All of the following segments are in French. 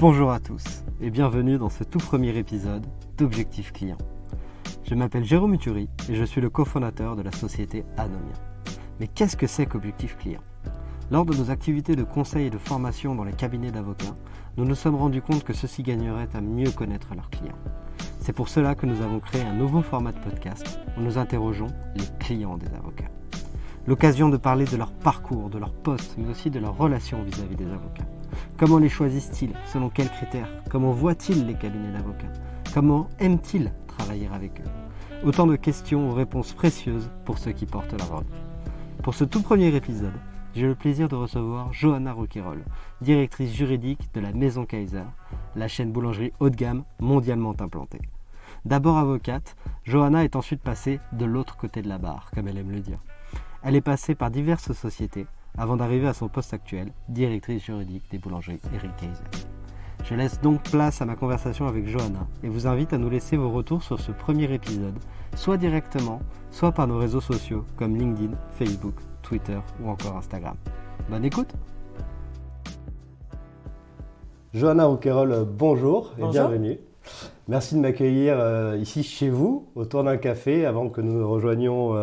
Bonjour à tous et bienvenue dans ce tout premier épisode d'Objectif Client. Je m'appelle Jérôme Uturi et je suis le cofondateur de la société Anomia. Mais qu'est-ce que c'est qu'Objectif Client ? Lors de nos activités de conseil et de formation dans les cabinets d'avocats, nous nous sommes rendus compte que ceux-ci gagneraient à mieux connaître leurs clients. C'est pour cela que nous avons créé un nouveau format de podcast où nous interrogeons les clients des avocats. L'occasion de parler de leur parcours, de leur poste, mais aussi de leur relation vis-à-vis des avocats. Comment les choisissent-ils ? Selon quels critères ? Comment voient-ils les cabinets d'avocats ? Comment aiment-ils travailler avec eux ? Autant de questions aux réponses précieuses pour ceux qui portent la robe. Pour ce tout premier épisode, j'ai le plaisir de recevoir Johanna Rouquayrol, directrice juridique de la Maison Kaiser, la chaîne boulangerie haut de gamme mondialement implantée. D'abord avocate, Johanna est ensuite passée de l'autre côté de la barre, comme elle aime le dire. Elle est passée par diverses sociétés avant d'arriver à son poste actuel, directrice juridique des boulangeries Eric Kaiser. Je laisse donc place à ma conversation avec Johanna et vous invite à nous laisser vos retours sur ce premier épisode, soit directement, soit par nos réseaux sociaux comme LinkedIn, Facebook, Twitter ou encore Instagram. Bonne écoute. Johanna Rouquayrol, bonjour et bienvenue. Merci de m'accueillir ici chez vous, autour d'un café, avant que nous rejoignions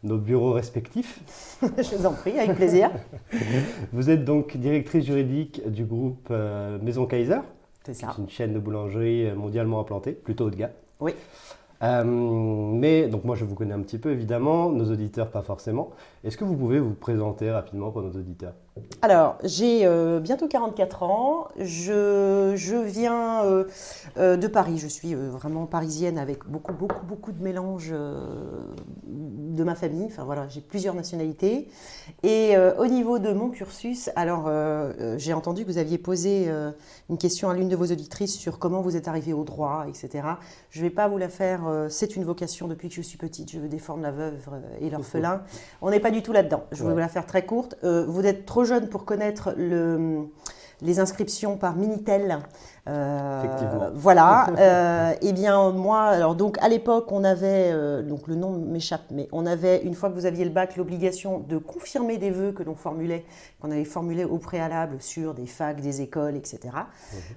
nos bureaux respectifs. Je vous en prie, avec plaisir. Vous êtes donc directrice juridique du groupe Maison Kaiser. C'est ça. C'est une chaîne de boulangerie mondialement implantée, plutôt haut de gamme. Oui. Mais donc moi je vous connais un petit peu évidemment, nos auditeurs pas forcément. Est-ce que vous pouvez vous présenter rapidement pour nos auditeurs ? Alors, j'ai bientôt 44 ans. Je viens de Paris. Je suis vraiment parisienne avec beaucoup de mélange de ma famille. Enfin voilà, j'ai plusieurs nationalités. Et au niveau de mon cursus, alors j'ai entendu que vous aviez posé une question à l'une de vos auditrices sur comment vous êtes arrivée au droit, etc. Je ne vais pas vous la faire. C'est une vocation depuis que je suis petite. Je veux défendre la veuve et l'orphelin. On n'est pas du tout là-dedans. Je vais vous la faire très courte. Vous êtes trop jeune pour connaître les inscriptions par Minitel. Effectivement. Voilà. Eh bien, moi, alors donc à l'époque, on avait, donc le nom m'échappe, mais on avait, une fois que vous aviez le bac, l'obligation de confirmer des vœux que l'on formulait, qu'on avait formulés au préalable sur des facs, des écoles, etc.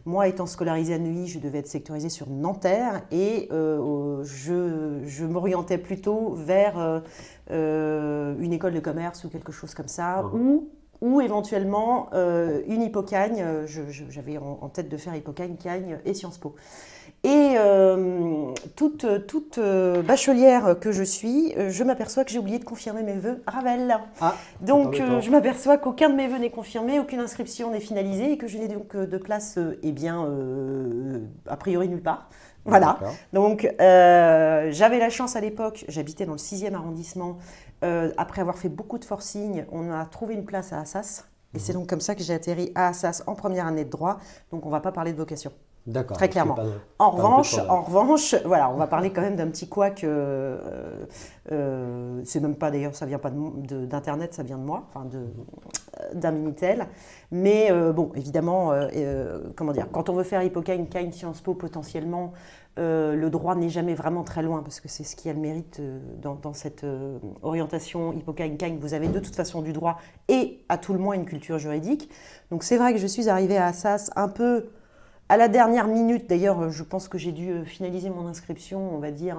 Moi, étant scolarisée à Neuilly, je devais être sectorisée sur Nanterre et je m'orientais plutôt vers une école de commerce ou quelque chose comme ça, ou éventuellement une Hippocagne. J'avais en tête de faire Hippocagne, Cagne et Sciences Po. Et toute bachelière que je suis, je m'aperçois que j'ai oublié de confirmer mes vœux Ravel. Donc je m'aperçois qu'aucun de mes vœux n'est confirmé, aucune inscription n'est finalisée et que je n'ai donc de place, a priori nulle part. Voilà, donc j'avais la chance à l'époque, j'habitais dans le 6e arrondissement, après avoir fait beaucoup de forcing, on a trouvé une place à Assas, et c'est donc comme ça que j'ai atterri à Assas en première année de droit, donc on ne va pas parler de vocation. D'accord. Très clairement. En revanche, voilà, on va parler quand même d'un petit couac, c'est même pas d'ailleurs, ça vient pas d'internet, ça vient de moi, enfin d'un Minitel. Mais bon, évidemment, comment dire, quand on veut faire Hippocagne, Cagne, Sciences Po, potentiellement, le droit n'est jamais vraiment très loin parce que c'est ce qui a le mérite dans cette orientation Hippocagne, Cagne. Vous avez de toute façon du droit et à tout le moins une culture juridique. Donc c'est vrai que je suis arrivée à Assas un peu à la dernière minute. D'ailleurs, je pense que j'ai dû finaliser mon inscription, on va dire,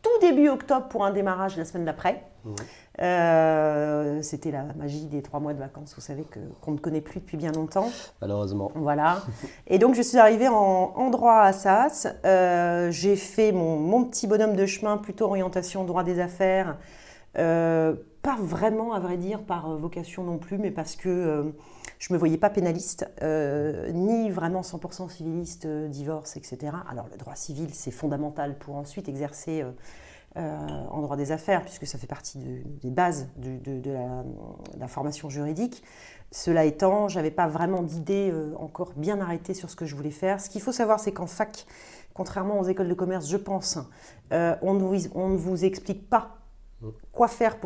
tout début octobre pour un démarrage la semaine d'après. C'était la magie des 3 mois de vacances, vous savez, qu'on ne connaît plus depuis bien longtemps. Malheureusement. Voilà. Et donc, je suis arrivée en droit à Assas. J'ai fait mon petit bonhomme de chemin, plutôt orientation droit des affaires. Pas vraiment, à vrai dire, par vocation non plus, mais parce que je ne me voyais pas pénaliste, ni vraiment 100% civiliste, divorce, etc. Alors, le droit civil, c'est fondamental pour ensuite exercer en droit des affaires, puisque ça fait partie des bases de la formation juridique. Cela étant, je n'avais pas vraiment d'idée encore bien arrêtée sur ce que je voulais faire. Ce qu'il faut savoir, c'est qu'en fac, contrairement aux écoles de commerce, je pense, on ne vous explique pas quoi faire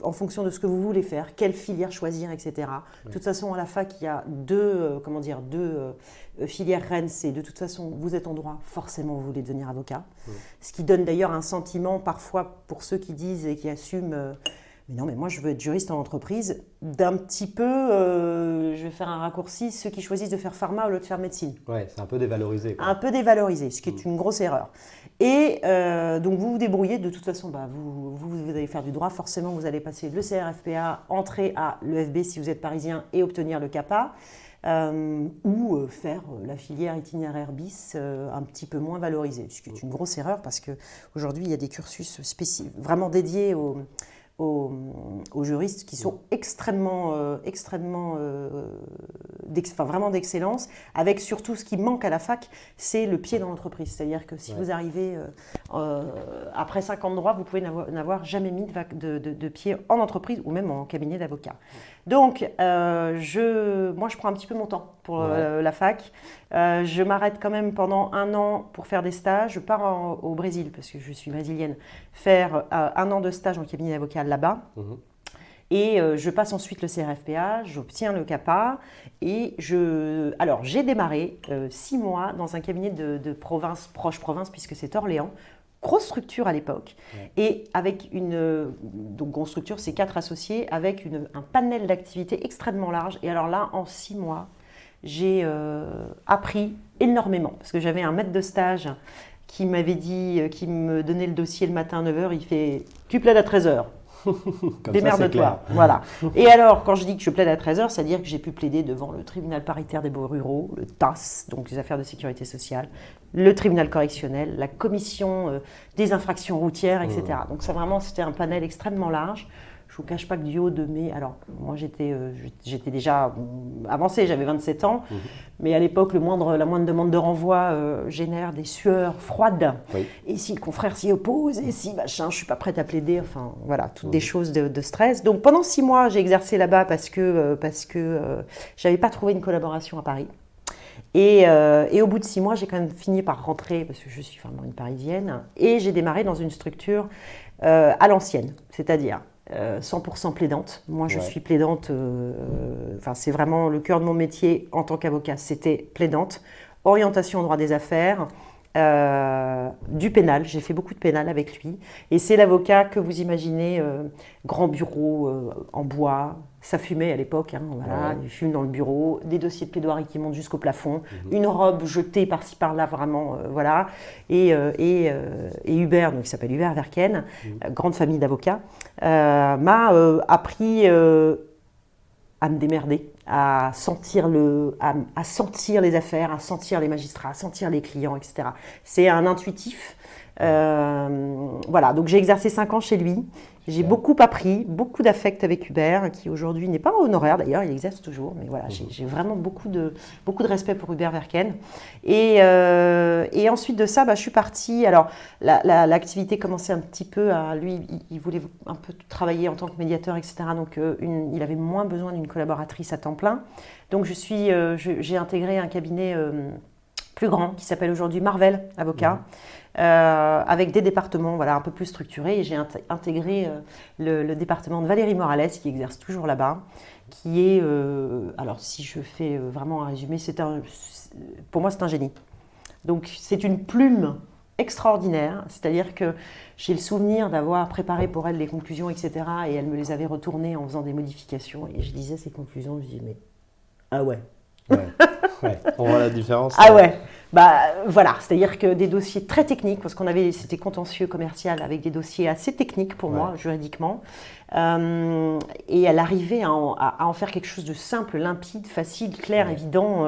en fonction de ce que vous voulez faire, quelle filière choisir, etc. De toute façon, à la fac, il y a deux filières reines. C'est de toute façon, vous êtes en droit, forcément, vous voulez devenir avocat. Ce qui donne d'ailleurs un sentiment, parfois, pour ceux qui disent et qui assument Mais non, mais moi, je veux être juriste en entreprise d'un petit peu, je vais faire un raccourci, ceux qui choisissent de faire pharma au lieu de faire médecine. Ouais, c'est un peu dévalorisé, quoi. Un peu dévalorisé, ce qui est une grosse erreur. Et donc, vous vous débrouillez. De toute façon, vous allez faire du droit. Forcément, vous allez passer le CRFPA, entrer à l'EFB si vous êtes parisien et obtenir le CAPA. Ou faire la filière itinéraire bis un petit peu moins valorisée, ce qui est une grosse erreur parce qu'aujourd'hui, il y a des cursus vraiment dédiés aux juristes qui sont vraiment d'excellence, avec surtout ce qui manque à la fac, c'est le pied dans l'entreprise. C'est-à-dire que si vous arrivez après 5 ans de droit, vous pouvez n'avoir jamais mis de pied en entreprise ou même en cabinet d'avocat. Donc, moi, je prends un petit peu mon temps pour la fac. Je m'arrête quand même pendant 1 an pour faire des stages. Je pars au Brésil, parce que je suis brésilienne, faire 1 an de stage en cabinet d'avocat là-bas. Et je passe ensuite le CRFPA, j'obtiens le CAPA. Et j'ai démarré 6 mois dans un cabinet de province, proche province, puisque c'est Orléans. Grosse structure à l'époque, et avec donc grosse structure, c'est 4 associés, avec un panel d'activités extrêmement large. Et alors là, en 6 mois, j'ai appris énormément, parce que j'avais un maître de stage qui m'avait dit, qui me donnait le dossier le matin à 9h, il fait « tu plaides à 13h ». Démerde-toi. Voilà. Et alors, quand je dis que je plaide à 13h, c'est-à-dire que j'ai pu plaider devant le tribunal paritaire des baux ruraux, le TAS, donc les affaires de sécurité sociale, le tribunal correctionnel, la commission des infractions routières, etc. Donc ça vraiment, c'était un panel extrêmement large. Je ne vous cache pas que du haut de mes... Alors, moi, j'étais déjà avancée, j'avais 27 ans, mais à l'époque, la moindre demande de renvoi génère des sueurs froides. Oui. Et si le confrère s'y oppose, et si machin, je ne suis pas prête à plaider, enfin, voilà, toutes des choses de stress. Donc, pendant 6 mois, j'ai exercé là-bas parce que je n'avais pas trouvé une collaboration à Paris. Et au bout de 6 mois, j'ai quand même fini par rentrer, parce que je suis vraiment une Parisienne, et j'ai démarré dans une structure à l'ancienne, c'est-à-dire 100% plaidante. Moi, je suis plaidante, c'est vraiment le cœur de mon métier en tant qu'avocat, c'était plaidante. Orientation au droit des affaires, du pénal, j'ai fait beaucoup de pénal avec lui. Et c'est l'avocat que vous imaginez, grand bureau en bois, ça fumait à l'époque, il fume dans le bureau, des dossiers de plaidoirie qui montent jusqu'au plafond, une robe jetée par-ci par-là, vraiment, voilà. Et Hubert, donc il s'appelle Hubert Verken, grande famille d'avocats, m'a appris à me démerder, à sentir les affaires, à sentir les magistrats, à sentir les clients, etc. C'est un intuitif. Voilà, donc j'ai exercé 5 ans chez lui. J'ai beaucoup appris, beaucoup d'affect avec Hubert, qui aujourd'hui n'est pas honoraire d'ailleurs, il exerce toujours, mais voilà, j'ai vraiment beaucoup de respect pour Hubert Verken. Et ensuite de ça, je suis partie. Alors, l'activité commençait un petit peu à... Lui, il voulait un peu travailler en tant que médiateur, etc. Donc, il avait moins besoin d'une collaboratrice à temps plein. Donc, j'ai intégré un cabinet plus grand qui s'appelle aujourd'hui Marvel Avocat. Avec des départements un peu plus structurés. Et j'ai intégré le département de Valérie Morales, qui exerce toujours là-bas, qui est, alors si je fais vraiment un résumé, pour moi c'est un génie. Donc c'est une plume extraordinaire, c'est-à-dire que j'ai le souvenir d'avoir préparé pour elle les conclusions, etc. Et elle me les avait retournées en faisant des modifications. Et je lisais ces conclusions, je disais, mais ah ouais. On voit la différence. Ah ouais. Voilà, c'est-à-dire que des dossiers très techniques, parce c'était contentieux commercial avec des dossiers assez techniques pour moi, juridiquement. Et elle arrivait à en faire quelque chose de simple, limpide, facile, clair, évident.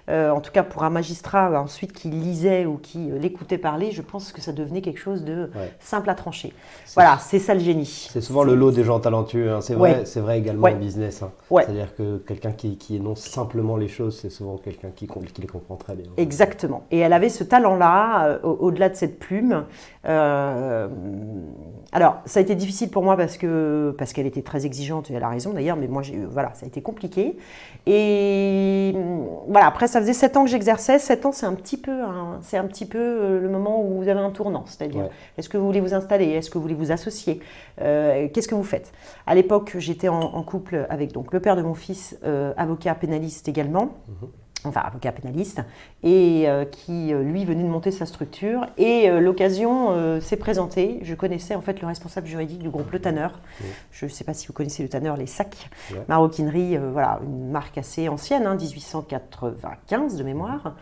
En tout cas, pour un magistrat ensuite qui lisait ou qui l'écoutait parler, je pense que ça devenait quelque chose de simple à trancher. Voilà, c'est ça le génie. C'est souvent le lot des gens talentueux. C'est vrai également en business. C'est-à-dire que quelqu'un qui énonce simplement les choses, c'est souvent quelqu'un qui les comprend très bien. Exactement. Et elle avait ce talent-là, au-delà de cette plume. Alors, ça a été difficile pour moi parce qu'elle était très exigeante, et elle a raison d'ailleurs, mais moi, ça a été compliqué. Et voilà, après, ça faisait 7 ans que j'exerçais. 7 ans, c'est un petit peu le moment où vous avez un tournant. C'est-à-dire, est-ce que vous voulez vous installer? Est-ce que vous voulez vous associer? Qu'est-ce que vous faites? À l'époque, j'étais en couple avec donc, le père de mon fils, avocat pénaliste également. enfin avocat pénaliste, et qui lui venait de monter sa structure. Et l'occasion s'est présentée. Je connaissais en fait le responsable juridique du groupe Le Tanner. Je ne sais pas si vous connaissez Le Tanner, les sacs, maroquinerie, voilà, une marque assez ancienne, 1895 de mémoire,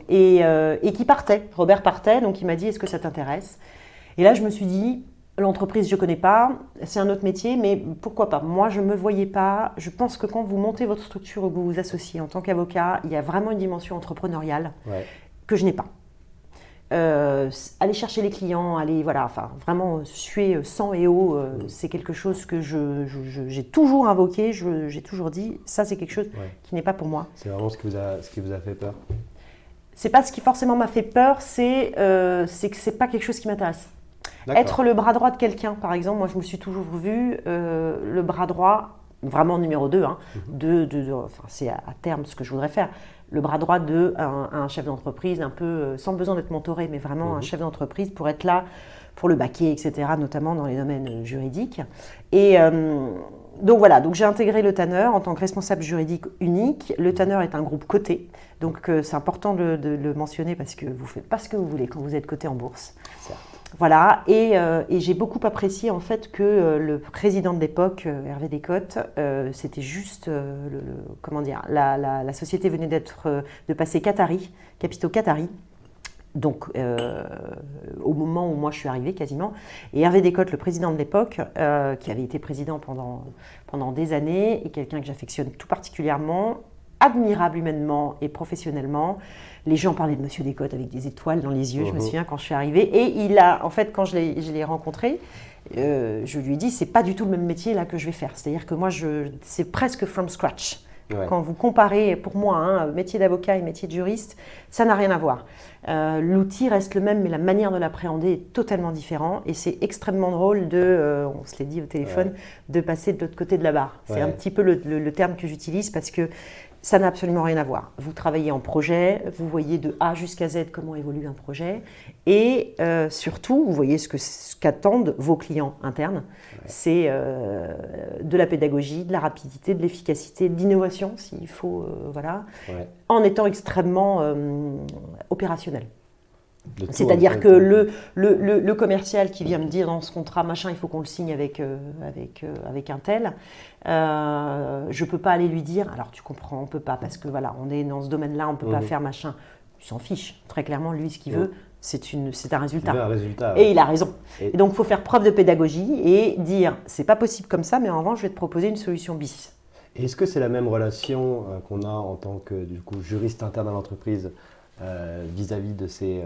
et qui partait. Robert partait, donc il m'a dit: est-ce que ça t'intéresse? Et là je me suis dit: l'entreprise, je ne connais pas, c'est un autre métier, mais pourquoi pas? Moi, je ne me voyais pas. Je pense que quand vous montez votre structure ou que vous vous associez en tant qu'avocat, il y a vraiment une dimension entrepreneuriale que je n'ai pas. Aller chercher les clients, voilà, enfin, vraiment suer sang et eau, c'est quelque chose que j'ai toujours invoqué, j'ai toujours dit, ça c'est quelque chose qui n'est pas pour moi. C'est vraiment ce qui vous a fait peur? C'est pas ce qui forcément m'a fait peur, c'est que c'est pas quelque chose qui m'intéresse. Être le bras droit de quelqu'un, par exemple, moi je me suis toujours vu le bras droit, vraiment numéro 2, enfin, c'est à terme ce que je voudrais faire, le bras droit d'un chef d'entreprise, un peu sans besoin d'être mentoré, mais vraiment un chef d'entreprise pour être là, pour le baquer, etc., notamment dans les domaines juridiques. Et donc voilà, donc j'ai intégré Le Tanner en tant que responsable juridique unique. Le Tanner est un groupe coté, donc c'est important de le mentionner parce que vous ne faites pas ce que vous voulez quand vous êtes coté en bourse. Certes. Voilà, et j'ai beaucoup apprécié en fait que le président de l'époque, Hervé Descotes, c'était juste, comment dire, la société venait de passer Qatari, capitaux Qatari, donc au moment où moi je suis arrivée quasiment, et Hervé Descotes, le président de l'époque, qui avait été président pendant des années, et quelqu'un que j'affectionne tout particulièrement, admirable humainement et professionnellement. Les gens parlaient de Monsieur Descotes avec des étoiles dans les yeux, je me souviens quand je suis arrivée. Et il a, en fait, quand je l'ai rencontré, je lui ai dit, c'est pas du tout le même métier là que je vais faire. C'est-à-dire que moi, c'est presque from scratch. Ouais. Quand vous comparez, pour moi, métier d'avocat et métier de juriste, ça n'a rien à voir. L'outil reste le même, mais la manière de l'appréhender est totalement différente. Et c'est extrêmement drôle on se l'est dit au téléphone, de passer de l'autre côté de la barre. C'est un petit peu le terme que j'utilise parce que ça n'a absolument rien à voir. Vous travaillez en projet, vous voyez de A jusqu'à Z comment évolue un projet et surtout, vous voyez ce qu'attendent vos clients internes. C'est de la pédagogie, de la rapidité, de l'efficacité, de l'innovation s'il faut, en étant extrêmement opérationnel. C'est-à-dire que le commercial qui vient me dire dans ce contrat, machin, il faut qu'on le signe avec un tel, je ne peux pas aller lui dire, alors tu comprends, on ne peut pas, parce que voilà, on est dans ce domaine-là, on ne peut pas faire machin. Il s'en fiche. Très clairement, lui, ce qu'il veut, c'est un résultat. Et il a raison. Et donc, il faut faire preuve de pédagogie et dire, c'est pas possible comme ça, mais en revanche, je vais te proposer une solution bis. Et est-ce que c'est la même relation qu'on a en tant que juriste interne à l'entreprise vis-à-vis de ces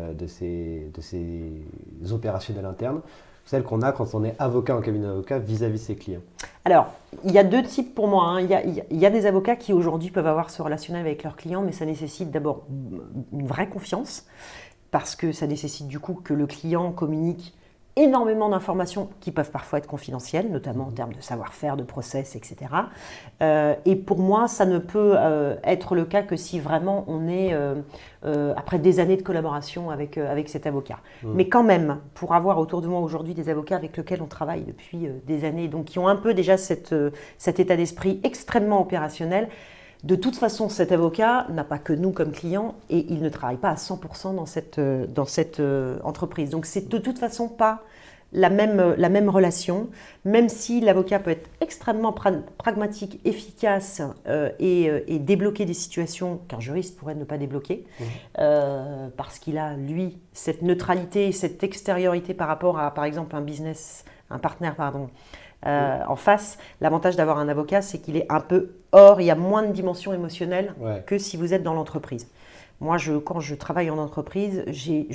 opérationnels internes, celle qu'on a quand on est avocat en cabinet d'avocat vis-à-vis de ses clients? Alors, il y a deux types pour moi. Il y a des avocats qui aujourd'hui peuvent avoir ce relationnel avec leurs clients, mais ça nécessite d'abord une vraie confiance, parce que ça nécessite du coup que le client communique énormément d'informations qui peuvent parfois être confidentielles, notamment en termes de savoir-faire, de process, etc. Et pour moi, ça ne peut être le cas que si vraiment on est, après des années de collaboration avec cet avocat. Mais quand même, pour avoir autour de moi aujourd'hui des avocats avec lesquels on travaille depuis des années, donc qui ont un peu déjà cet état d'esprit extrêmement opérationnel, de toute façon, cet avocat n'a pas que nous comme clients et il ne travaille pas à 100% dans cette entreprise. Donc, c'est de toute façon pas la même relation, même si l'avocat peut être extrêmement pragmatique, efficace et débloquer des situations qu'un juriste pourrait ne pas débloquer, parce qu'il a, lui, cette neutralité, cette extériorité par rapport à, par exemple, un partenaire, en face. L'avantage d'avoir un avocat, c'est qu'il est un peu hors, il y a moins de dimension émotionnelle que si vous êtes dans l'entreprise. Moi, quand je travaille en entreprise, j'ai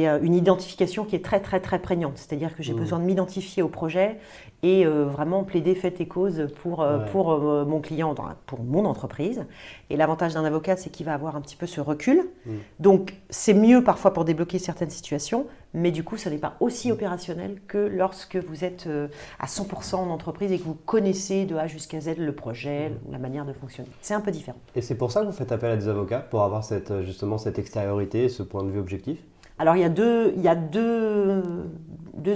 une identification qui est très, très, très prégnante. C'est-à-dire que j'ai besoin de m'identifier au projet et vraiment plaider fait et cause pour mon client, pour mon entreprise. Et l'avantage d'un avocat, c'est qu'il va avoir un petit peu ce recul. Donc, c'est mieux parfois pour débloquer certaines situations, mais du coup, ça n'est pas aussi opérationnel que lorsque vous êtes à 100% en entreprise et que vous connaissez de A jusqu'à Z le projet, la manière de fonctionner. C'est un peu différent. Et c'est pour ça que vous faites appel à des avocats, pour avoir justement cette extériorité, ce point de vue objectif? Alors, il y a deux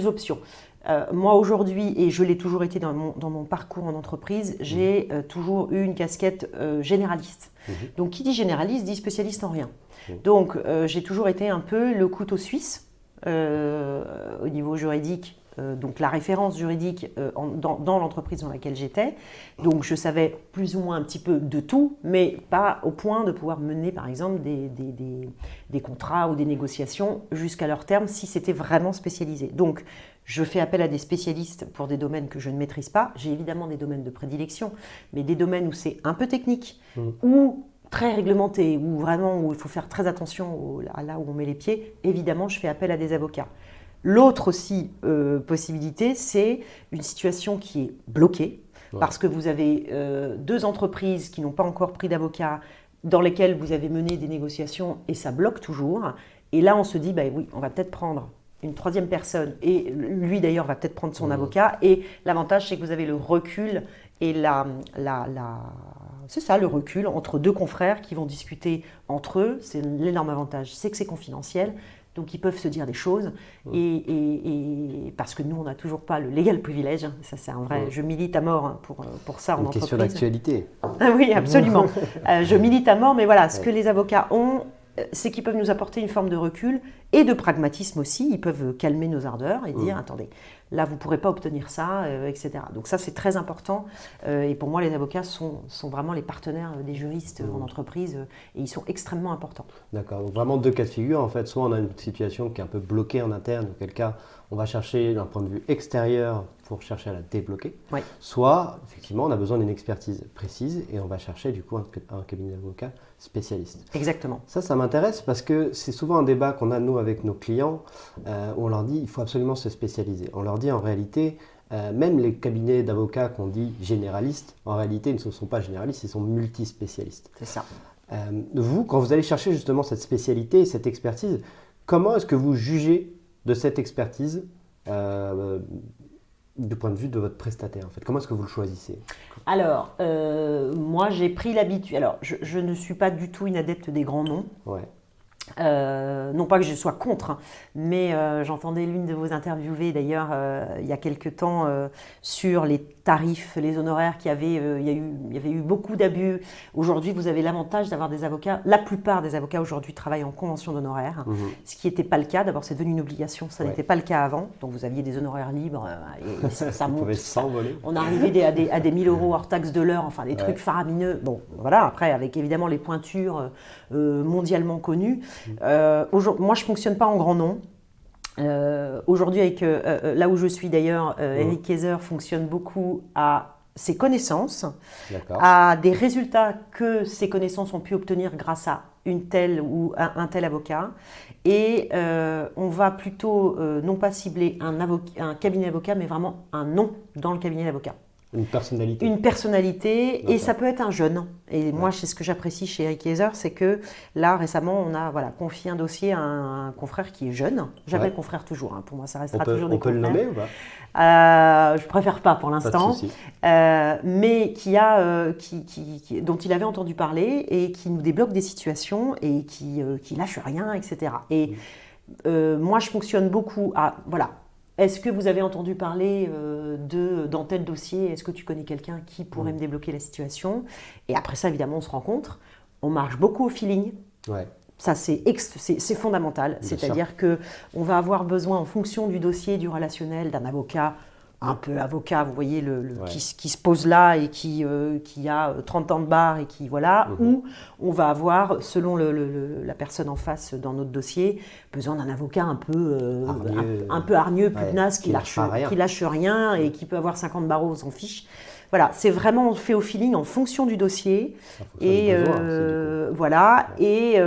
options. Moi aujourd'hui, et je l'ai toujours été dans mon parcours en entreprise, j'ai toujours eu une casquette généraliste. Donc qui dit généraliste dit spécialiste en rien. Donc j'ai toujours été un peu le couteau suisse au niveau juridique. Donc la référence juridique dans l'entreprise dans laquelle j'étais. Donc je savais plus ou moins un petit peu de tout, mais pas au point de pouvoir mener par exemple des contrats ou des négociations jusqu'à leur terme si c'était vraiment spécialisé. Donc je fais appel à des spécialistes pour des domaines que je ne maîtrise pas. J'ai évidemment des domaines de prédilection, mais des domaines où c'est un peu technique, ou très réglementé, où vraiment où il faut faire très attention à là où on met les pieds, évidemment je fais appel à des avocats. L'autre aussi possibilité, c'est une situation qui est bloquée, parce que vous avez deux entreprises qui n'ont pas encore pris d'avocat, dans lesquelles vous avez mené des négociations et ça bloque toujours. Et là, on se dit, bah oui, on va peut-être prendre une troisième personne, et lui d'ailleurs va peut-être prendre son avocat, et l'avantage c'est que vous avez le recul et c'est ça, le recul entre deux confrères qui vont discuter entre eux. C'est l'énorme avantage, c'est que c'est confidentiel. Donc ils peuvent se dire des choses, et parce que nous, on n'a toujours pas le legal privilege, hein. Ça c'est un vrai, je milite à mort pour ça en entreprise. Une question d'actualité. Ah oui, absolument. Je milite à mort, mais voilà, ce que les avocats ont, c'est qu'ils peuvent nous apporter une forme de recul et de pragmatisme aussi. Ils peuvent calmer nos ardeurs et dire, attendez, là vous ne pourrez pas obtenir ça, etc. Donc ça c'est très important, et pour moi les avocats sont vraiment les partenaires des juristes en entreprise, et ils sont extrêmement importants. D'accord, donc vraiment deux cas de figure en fait. Soit on a une situation qui est un peu bloquée en interne, auquel cas on va chercher d'un point de vue extérieur pour chercher à la débloquer. Oui. Soit effectivement on a besoin d'une expertise précise et on va chercher du coup un cabinet d'avocats spécialiste. Exactement. Ça m'intéresse parce que c'est souvent un débat qu'on a nous avec nos clients, où on leur dit il faut absolument se spécialiser. On leur dit en réalité, même les cabinets d'avocats qu'on dit généralistes, en réalité ils ne sont pas généralistes, ils sont multispécialistes. C'est ça. Vous, quand vous allez chercher justement cette spécialité, cette expertise, comment est-ce que vous jugez de cette expertise du point de vue de votre prestataire en fait? Comment est-ce que vous le choisissez? Alors, moi j'ai pris l'habitude, alors je ne suis pas du tout une adepte des grands noms. Ouais. Non pas que je sois contre, hein, mais j'entendais l'une de vos interviewées d'ailleurs il y a quelque temps sur les tarifs, les honoraires il y avait eu beaucoup d'abus. Aujourd'hui, vous avez l'avantage d'avoir des avocats. La plupart des avocats aujourd'hui travaillent en convention d'honoraires, ce qui n'était pas le cas. D'abord, c'est devenu une obligation, ça n'était pas le cas avant. Donc, vous aviez des honoraires libres et ça monte. Vous pouvez s'envoler. On arrivait à des 1000 euros hors taxe de l'heure, enfin des trucs faramineux. Bon, voilà, après, avec évidemment les pointures mondialement connues. Moi, je ne fonctionne pas en grand nom. Aujourd'hui, avec là où je suis d'ailleurs, Eric Kaiser fonctionne beaucoup à ses connaissances, à des résultats que ses connaissances ont pu obtenir grâce à une telle ou un tel avocat. Et on va plutôt non pas cibler un cabinet d'avocat, mais vraiment un nom dans le cabinet d'avocat. Une personnalité. Une personnalité, et ça peut être un jeune. Et moi, c'est ce que j'apprécie chez Eric Kaiser, c'est que là, récemment, on a confié un dossier à un confrère qui est jeune. J'appelle confrère toujours, hein. Pour moi, ça restera toujours des confrères. On peut le nommer ou pas? Je préfère pas pour l'instant. Pas de souci. Mais dont il avait entendu parler et qui nous débloque des situations et qui lâche rien, etc. Et moi, je fonctionne beaucoup à... Voilà. Est-ce que vous avez entendu parler dans tel dossier? Est-ce que tu connais quelqu'un qui pourrait me débloquer la situation? Et après ça, évidemment, on se rencontre. On marche beaucoup au feeling. Ouais. Ça, c'est fondamental. C'est-à-dire qu'on va avoir besoin, en fonction du dossier, du relationnel, d'un avocat, un peu avocat, vous voyez, qui se pose là et qui a 30 ans de bar et qui, voilà, ou on va avoir, selon la personne en face dans notre dossier, besoin d'un avocat un peu hargneux, pugnace, qui lâche rien et qui peut avoir 50 barreaux, on s'en fiche. Voilà, c'est vraiment fait au feeling en fonction du dossier. Et voilà, et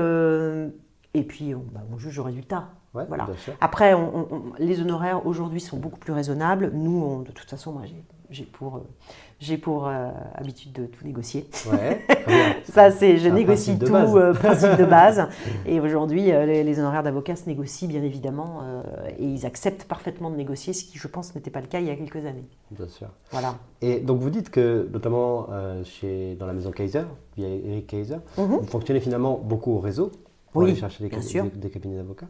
puis on juge au résultat. Ouais, voilà. Après, les honoraires aujourd'hui sont beaucoup plus raisonnables. Nous, de toute façon, moi, j'ai pour habitude de tout négocier. Ouais, ça, je négocie tout, principe de base. Et aujourd'hui, les honoraires d'avocats se négocient bien évidemment, et ils acceptent parfaitement de négocier, ce qui, je pense, n'était pas le cas il y a quelques années. Bien sûr. Voilà. Et donc, vous dites que, notamment dans la maison Kaiser, via Eric Kaiser, vous fonctionnez finalement beaucoup au réseau. Pour aller chercher des cabinets d'avocats.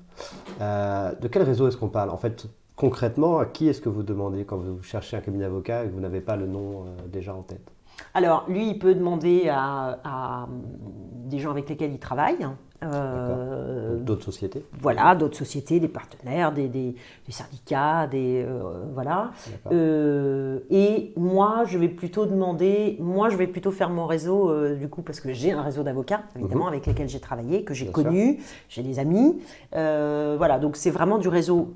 De quel réseau est-ce qu'on parle? En fait, Concrètement, à qui est-ce que vous demandez quand vous cherchez un cabinet d'avocat et que vous n'avez pas le nom déjà en tête? Alors, lui, il peut demander à des gens avec lesquels il travaille. D'accord. Donc, d'autres sociétés? Voilà, d'autres sociétés, des partenaires, des syndicats, voilà. Et moi, je vais plutôt faire mon réseau, du coup, parce que j'ai un réseau d'avocats, évidemment, avec lesquels j'ai travaillé, que j'ai connu, j'ai des amis. Voilà, donc c'est vraiment du réseau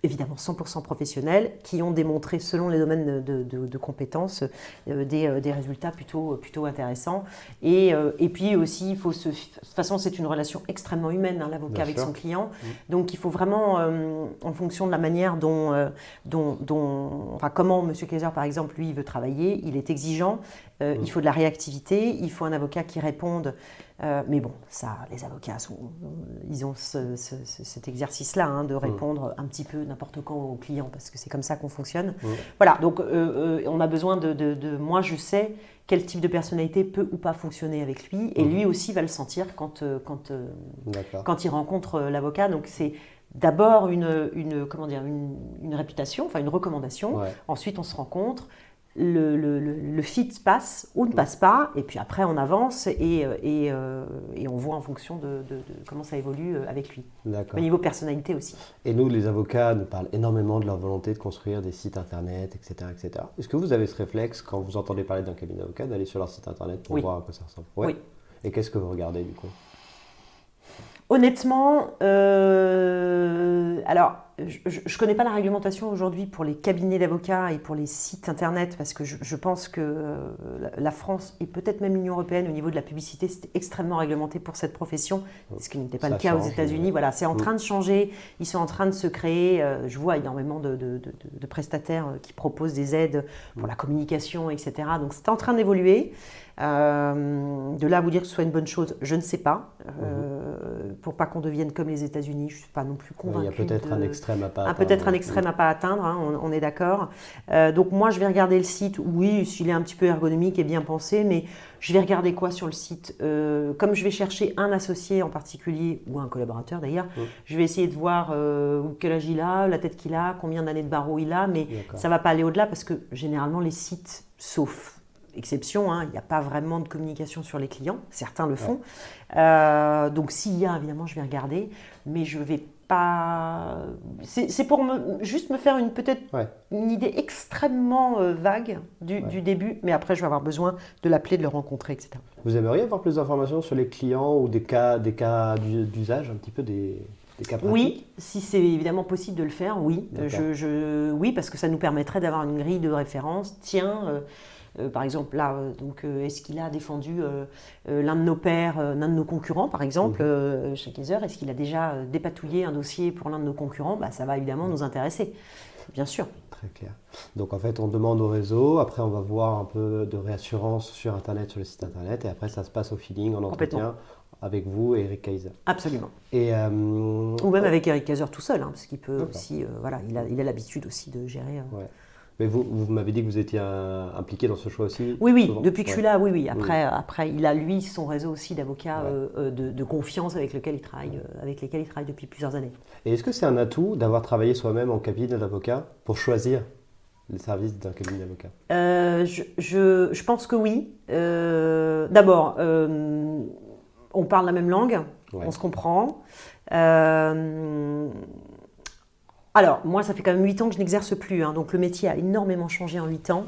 évidemment 100% professionnels, qui ont démontré, selon les domaines de compétences, des résultats plutôt intéressants. Et puis aussi, de toute façon, c'est une relation extrêmement humaine, hein, l'avocat avec son client. Donc il faut vraiment, en fonction de la manière comment M. Kaiser, par exemple, lui, veut travailler, il est exigeant, il faut de la réactivité, il faut un avocat qui réponde. Mais bon, ça, les avocats, ils ont cet exercice-là, hein, de répondre un petit peu n'importe quand aux clients, parce que c'est comme ça qu'on fonctionne. Voilà, donc on a besoin moi, je sais quel type de personnalité peut ou pas fonctionner avec lui, et lui aussi va le sentir quand il rencontre l'avocat. Donc c'est d'abord une réputation, enfin une recommandation. Ensuite, on se rencontre. Le fit passe ou ne passe pas, et puis après on avance et on voit en fonction de comment ça évolue avec lui. Au niveau personnalité aussi. Et nous, les avocats, nous parlent énormément de leur volonté de construire des sites internet, etc., etc. Est-ce que vous avez ce réflexe, quand vous entendez parler d'un cabinet d'avocats, d'aller sur leur site internet pour voir à quoi ça ressemble? Oui. Et qu'est-ce que vous regardez du coup? Honnêtement, alors, je ne connais pas la réglementation aujourd'hui pour les cabinets d'avocats et pour les sites internet, parce que je pense que la France et peut-être même l'Union européenne, au niveau de la publicité, c'est extrêmement réglementé pour cette profession, ce qui n'était pas le cas aux États-Unis. Voilà, c'est en train de changer, ils sont en train de se créer. Je vois énormément de prestataires qui proposent des aides pour la communication, etc. Donc c'est en train d'évoluer. De là à vous dire que ce soit une bonne chose, je ne sais pas. Pour pas qu'on devienne comme les États-Unis, je ne suis pas non plus convaincue. Il y a peut-être un extrême à pas atteindre. Peut-être un extrême à pas atteindre, hein, on est d'accord. Donc moi, je vais regarder le site. Oui, s'il est un petit peu ergonomique et bien pensé, mais je vais regarder quoi sur le site? Comme je vais chercher un associé en particulier, ou un collaborateur d'ailleurs, je vais essayer de voir quel âge il a, la tête qu'il a, combien d'années de barreau il a, mais ça ne va pas aller au-delà, parce que généralement les sites, sauf exception, hein, il n'y a pas vraiment de communication sur les clients, certains le font. Donc s'il y a, évidemment, je vais regarder, mais je ne vais pas... C'est pour juste me faire peut-être une idée extrêmement vague du début, mais après je vais avoir besoin de l'appeler, de le rencontrer, etc. Vous aimeriez avoir plus d'informations sur les clients ou des cas d'usage, un petit peu des cas pratiques? Oui, si c'est évidemment possible de le faire, oui. Oui, parce que ça nous permettrait d'avoir une grille de référence. Tiens... par exemple, là, est-ce qu'il a défendu l'un de nos pairs, l'un de nos concurrents, par exemple, chez Kaiser? Est-ce qu'il a déjà dépatouillé un dossier pour l'un de nos concurrents? Ça va évidemment nous intéresser, bien sûr. Très clair. Donc en fait, on demande au réseau, après on va voir un peu de réassurance sur Internet, sur le site Internet, et après ça se passe au feeling, en entretien, avec vous et Eric Kaiser. Absolument. Ou même avec Eric Kaiser tout seul, hein, parce qu'il peut aussi, il a l'habitude aussi de gérer... Mais vous m'avez dit que vous étiez impliqué dans ce choix aussi? Oui, souvent. Depuis que je suis là, oui. Après, il a, lui, son réseau aussi d'avocats de confiance avec lesquels il travaille depuis plusieurs années. Et est-ce que c'est un atout d'avoir travaillé soi-même en cabinet d'avocat pour choisir les services d'un cabinet d'avocat? Je pense que oui. D'abord, on parle la même langue, on se comprend. Alors, moi, ça fait quand même 8 ans que je n'exerce plus, hein, donc le métier a énormément changé en 8 ans.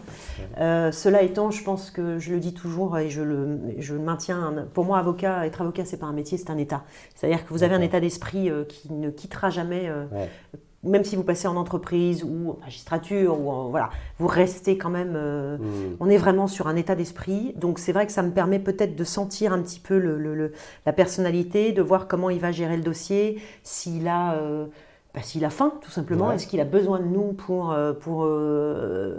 Cela étant, je pense que je le dis toujours et je le maintiens. Pour moi, être avocat, ce n'est pas un métier, c'est un état. C'est-à-dire que vous avez un état d'esprit qui ne quittera jamais, même si vous passez en entreprise ou en magistrature, vous restez quand même... On est vraiment sur un état d'esprit. Donc, c'est vrai que ça me permet peut-être de sentir un petit peu la personnalité, de voir comment il va gérer le dossier, s'il a faim, tout simplement. Est-ce qu'il a besoin de nous pour se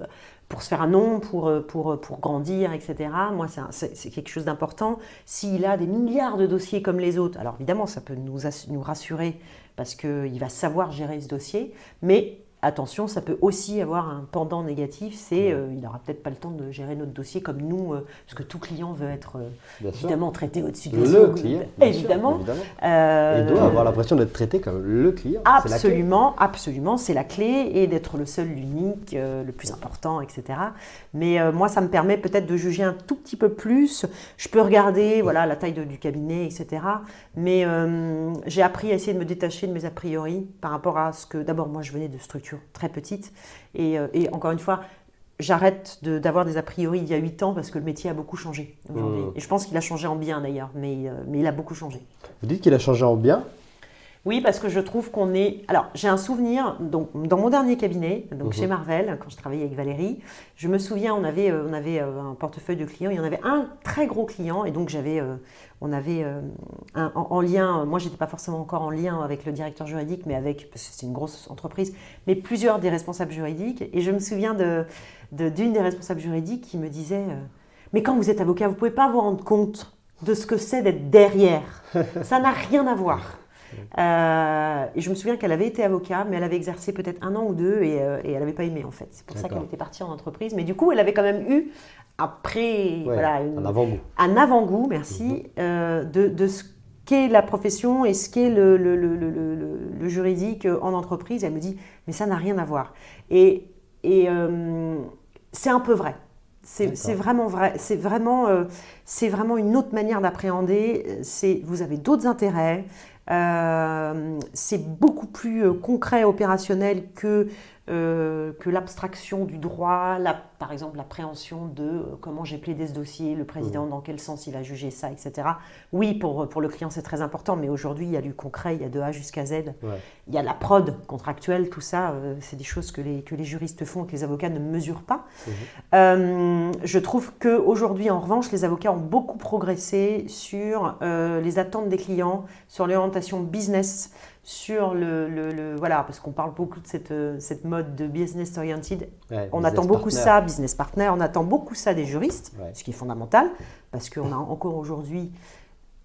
faire un nom, pour grandir, etc. Moi, c'est quelque chose d'important. S'il a des milliards de dossiers comme les autres, alors évidemment, ça peut nous rassurer parce qu'il va savoir gérer ce dossier, mais attention, ça peut aussi avoir un pendant négatif, c'est il n'aura peut-être pas le temps de gérer notre dossier comme nous, parce que tout client veut être évidemment traité au-dessus de le client, évidemment. Il doit avoir l'impression d'être traité comme le client. Absolument, absolument, c'est la clé, et d'être le seul, l'unique, le plus important, etc. Mais moi, ça me permet peut-être de juger un tout petit peu plus. Je peux regarder voilà, la taille du cabinet, etc. Mais j'ai appris à essayer de me détacher de mes a priori par rapport à ce que, d'abord, moi, je venais de structures très petites. Et encore une fois, j'arrête d'avoir des a priori il y a 8 ans parce que le métier a beaucoup changé aujourd'hui. Et je pense qu'il a changé en bien d'ailleurs, mais il a beaucoup changé. Vous dites qu'il a changé en bien ? Oui, parce que je trouve qu'on est… Alors, j'ai un souvenir, donc, dans mon dernier cabinet, donc chez Marvel, quand je travaillais avec Valérie, je me souviens, on avait un portefeuille de clients, il y en avait un très gros client, et donc on avait en lien, moi, je n'étais pas forcément encore en lien avec le directeur juridique, mais parce que c'est une grosse entreprise, mais plusieurs des responsables juridiques, et je me souviens d'une des responsables juridiques qui me disait mais quand vous êtes avocat, vous ne pouvez pas vous rendre compte de ce que c'est d'être derrière. Ça n'a rien à voir. Et je me souviens qu'elle avait été avocat, mais elle avait exercé peut-être 1 an ou 2 et elle n'avait pas aimé en fait. C'est pour ça qu'elle était partie en entreprise. Mais du coup, elle avait quand même eu, après, un avant-goût. Un avant-goût, merci, de ce qu'est la profession et ce qu'est le juridique en entreprise. Elle me dit, mais ça n'a rien à voir. Et c'est un peu vrai. C'est vraiment vrai. C'est vraiment une autre manière d'appréhender. Vous avez d'autres intérêts. C'est beaucoup plus concret, opérationnel que l'abstraction du droit, par exemple l'appréhension de comment j'ai plaidé ce dossier, le président dans quel sens il a jugé ça, etc. Oui, pour le client c'est très important, mais aujourd'hui il y a du concret, il y a de A jusqu'à Z, il y a la prod contractuelle, tout ça, c'est des choses que les juristes font et que les avocats ne mesurent pas. Je trouve qu'aujourd'hui en revanche les avocats ont beaucoup progressé sur les attentes des clients, sur l'orientation business, sur voilà, parce qu'on parle beaucoup de cette mode de business oriented. On attend beaucoup ça, business partner, on attend beaucoup ça des juristes, ce qui est fondamental, parce qu'on a encore aujourd'hui,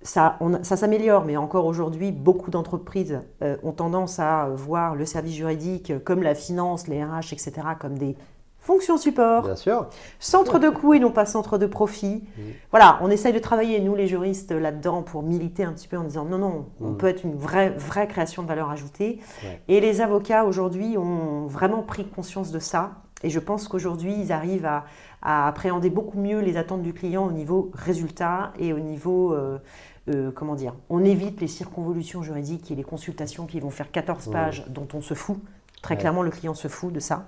ça s'améliore, mais encore aujourd'hui, beaucoup d'entreprises ont tendance à voir le service juridique comme la finance, les RH, etc., comme des fonction support, bien sûr, centre de coût et non pas centre de profit. Voilà, on essaye de travailler, nous les juristes, là-dedans pour militer un petit peu en disant non, on peut être une vraie création de valeur ajoutée. Et les avocats aujourd'hui ont vraiment pris conscience de ça. Et je pense qu'aujourd'hui, ils arrivent à appréhender beaucoup mieux les attentes du client au niveau résultat et au niveau… comment dire, on évite les circonvolutions juridiques et les consultations qui vont faire 14 pages dont on se fout. Très clairement, le client se fout de ça.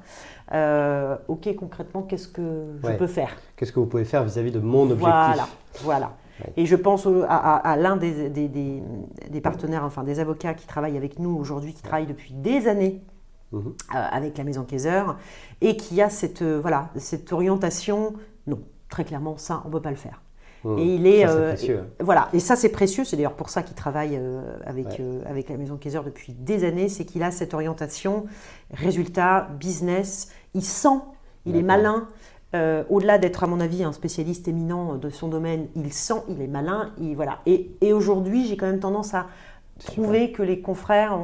Ok, concrètement, qu'est-ce que je peux faire ? Qu'est-ce que vous pouvez faire vis-à-vis de mon objectif ? Voilà. Et je pense à l'un des partenaires, enfin des avocats qui travaillent avec nous aujourd'hui, qui travaillent depuis des années avec la Maison Kayser, et qui a cette orientation. Non, très clairement, ça, on ne peut pas le faire. Et il est, ça, c'est précieux. Voilà, et ça c'est précieux, c'est d'ailleurs pour ça qu'il travaille avec la Maison Kayser depuis des années, c'est qu'il a cette orientation, résultat, business, il sent, il est malin, au-delà d'être à mon avis un spécialiste éminent de son domaine, il sent, il est malin, voilà. Et aujourd'hui j'ai quand même tendance à trouver que les confrères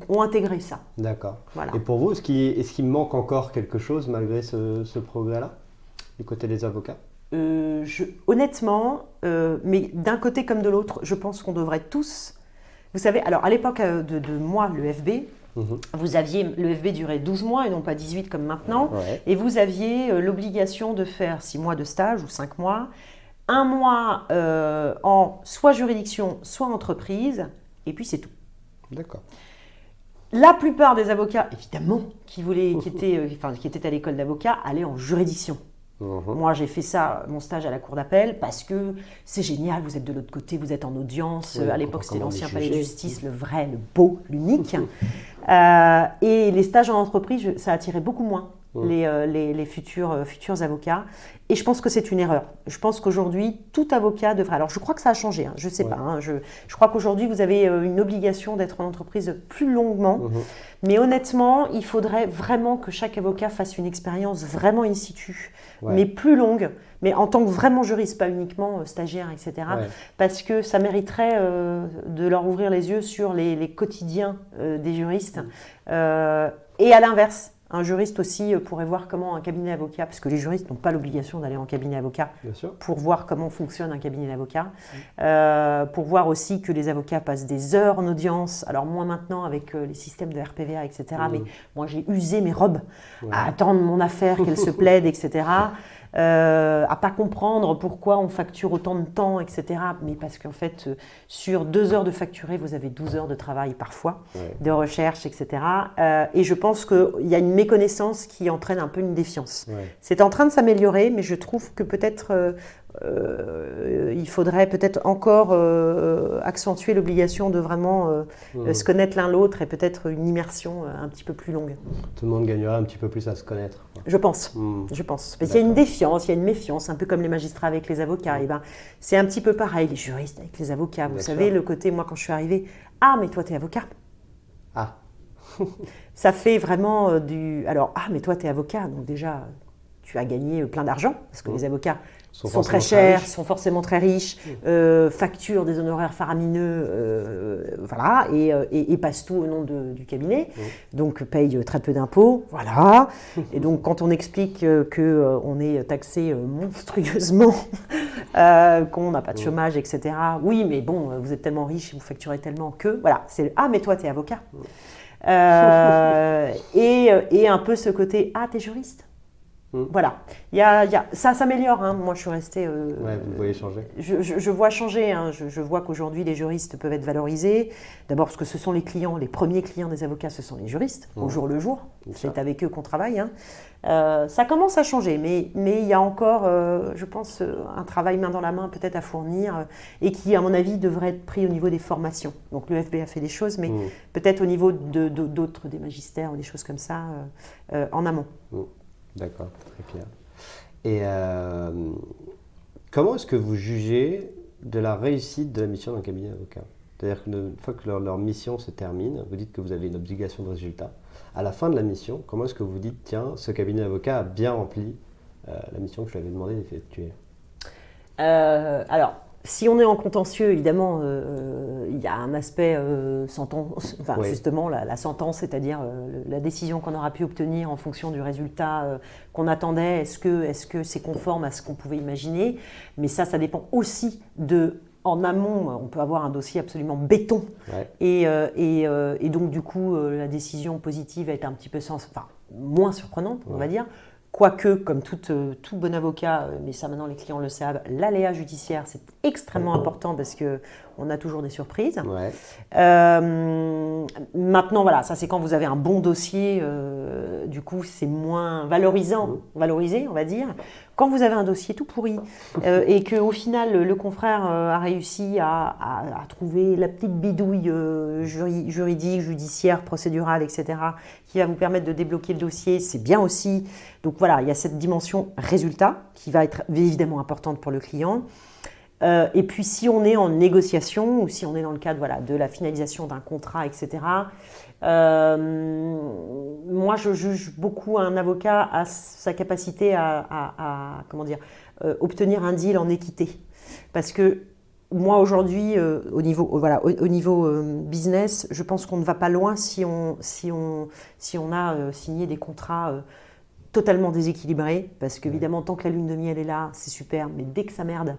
ont intégré ça. D'accord. Voilà. Et pour vous, est-ce qu'il manque encore quelque chose malgré ce progrès-là, du côté des avocats ? Honnêtement, mais d'un côté comme de l'autre, je pense qu'on devrait tous… Vous savez, alors à l'époque de moi, le FB, le FB durait 12 mois et non pas 18 comme maintenant, et vous aviez l'obligation de faire 6 mois de stage ou 5 mois, 1 mois en soit juridiction, soit entreprise, et puis c'est tout. D'accord. La plupart des avocats, évidemment, qui étaient à l'école d'avocat, allaient en juridiction. Moi, j'ai fait ça, mon stage à la cour d'appel, parce que c'est génial, vous êtes de l'autre côté, vous êtes en audience. À l'époque, c'était l'ancien palais de justice, le vrai, le beau, l'unique. Et les stages en entreprise, ça attirait beaucoup moins. les futurs avocats. Et je pense que c'est une erreur. Je pense qu'aujourd'hui, tout avocat devrait... Alors, je crois que ça a changé, je ne sais pas. Je crois qu'aujourd'hui, vous avez une obligation d'être en entreprise plus longuement. Mais honnêtement, il faudrait vraiment que chaque avocat fasse une expérience vraiment in situ, mais plus longue, mais en tant que vraiment juriste, pas uniquement stagiaire, etc. Parce que ça mériterait de leur ouvrir les yeux sur les quotidiens des juristes. Et à l'inverse, un juriste aussi pourrait voir comment un cabinet d'avocat, parce que les juristes n'ont pas l'obligation d'aller en cabinet d'avocat, pour voir comment fonctionne un cabinet d'avocat, pour voir aussi que les avocats passent des heures en audience, alors moins maintenant avec les systèmes de RPVA, etc. Mais moi j'ai usé mes robes à attendre mon affaire, qu'elle se plaide, etc. À pas comprendre pourquoi on facture autant de temps, etc. Mais parce qu'en fait, sur 2 heures de facturé, vous avez 12 heures de travail parfois, de recherche, etc. Et je pense qu'il y a une méconnaissance qui entraîne un peu une défiance. C'est en train de s'améliorer, mais je trouve que peut-être il faudrait peut-être encore accentuer l'obligation de vraiment se connaître l'un l'autre et peut-être une immersion un petit peu plus longue. Tout le monde gagnerait un petit peu plus à se connaître. Je pense. Parce qu'il y a une défiance, il y a une méfiance, un peu comme les magistrats avec les avocats. Et ben, c'est un petit peu pareil, les juristes avec les avocats. Vous savez, le côté, moi quand je suis arrivée, « Ah, mais toi, t'es avocat !» Ça fait vraiment du... Alors, « Ah, mais toi, t'es avocat !» Donc déjà, tu as gagné plein d'argent, parce que les avocats sont très chers, sont forcément très riches, facturent des honoraires faramineux, voilà, et passent tout au nom du cabinet, donc payent très peu d'impôts, voilà. Et donc quand on explique qu'on est taxé monstrueusement, qu'on n'a pas de chômage, etc. Oui, mais bon, vous êtes tellement riche et vous facturez tellement que, voilà, c'est ah, mais toi, t'es avocat. Et un peu ce côté, ah, t'es juriste. Voilà, ça s'améliore. Moi, je suis restée. Vous voyez changer. Je vois changer. Je vois qu'aujourd'hui, les juristes peuvent être valorisés. D'abord, parce que ce sont les clients, les premiers clients des avocats, ce sont les juristes, au jour le jour. C'est avec eux qu'on travaille. Ça commence à changer, mais il y a encore, je pense, un travail main dans la main peut-être à fournir et qui, à mon avis, devrait être pris au niveau des formations. Donc, le FBA fait des choses, mais peut-être au niveau d'autres, des magistères ou des choses comme ça, en amont. D'accord, très clair. Et comment est-ce que vous jugez de la réussite de la mission d'un cabinet d'avocat? C'est-à-dire qu'une fois que leur mission se termine, vous dites que vous avez une obligation de résultat. À la fin de la mission, comment est-ce que vous dites, tiens, ce cabinet d'avocat a bien rempli la mission que je lui avais demandé d'effectuer? Alors, si on est en contentieux, évidemment, il y a un aspect sentence, justement la sentence, c'est-à-dire la décision qu'on aura pu obtenir en fonction du résultat qu'on attendait. Est-ce que c'est conforme à ce qu'on pouvait imaginer? Mais ça dépend aussi de... En amont, on peut avoir un dossier absolument béton et donc du coup, la décision positive est un petit peu moins surprenante, on va dire. Quoique, comme tout bon avocat, mais ça maintenant les clients le savent, l'aléa judiciaire c'est extrêmement important parce qu'on a toujours des surprises. Maintenant, voilà, ça c'est quand vous avez un bon dossier, du coup c'est moins valorisé, on va dire. Quand vous avez un dossier tout pourri et qu'au final le confrère a réussi à trouver la petite bidouille juridique, judiciaire, procédurale, etc., qui va vous permettre de débloquer le dossier, c'est bien aussi. Donc voilà, il y a cette dimension résultat qui va être évidemment importante pour le client. Et puis si on est en négociation ou si on est dans le cadre de la finalisation d'un contrat, etc., moi je juge beaucoup un avocat à sa capacité à obtenir un deal en équité. Parce que moi aujourd'hui, au niveau business, je pense qu'on ne va pas loin si on a signé des contrats totalement déséquilibrés. Parce qu'évidemment, tant que la lune de miel est là, c'est super, mais dès que ça merde,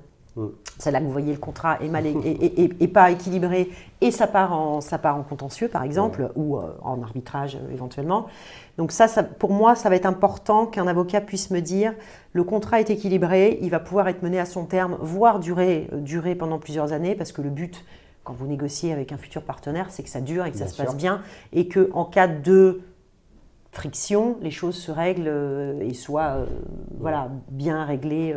c'est là que vous voyez le contrat est mal et pas équilibré et ça part en contentieux par exemple ou en arbitrage éventuellement. Donc ça pour moi ça va être important qu'un avocat puisse me dire le contrat est équilibré, il va pouvoir être mené à son terme, voire durer pendant plusieurs années parce que le but quand vous négociez avec un futur partenaire c'est que ça dure et que ça se passe bien et qu'en cas de friction, les choses se règlent et soient bien réglées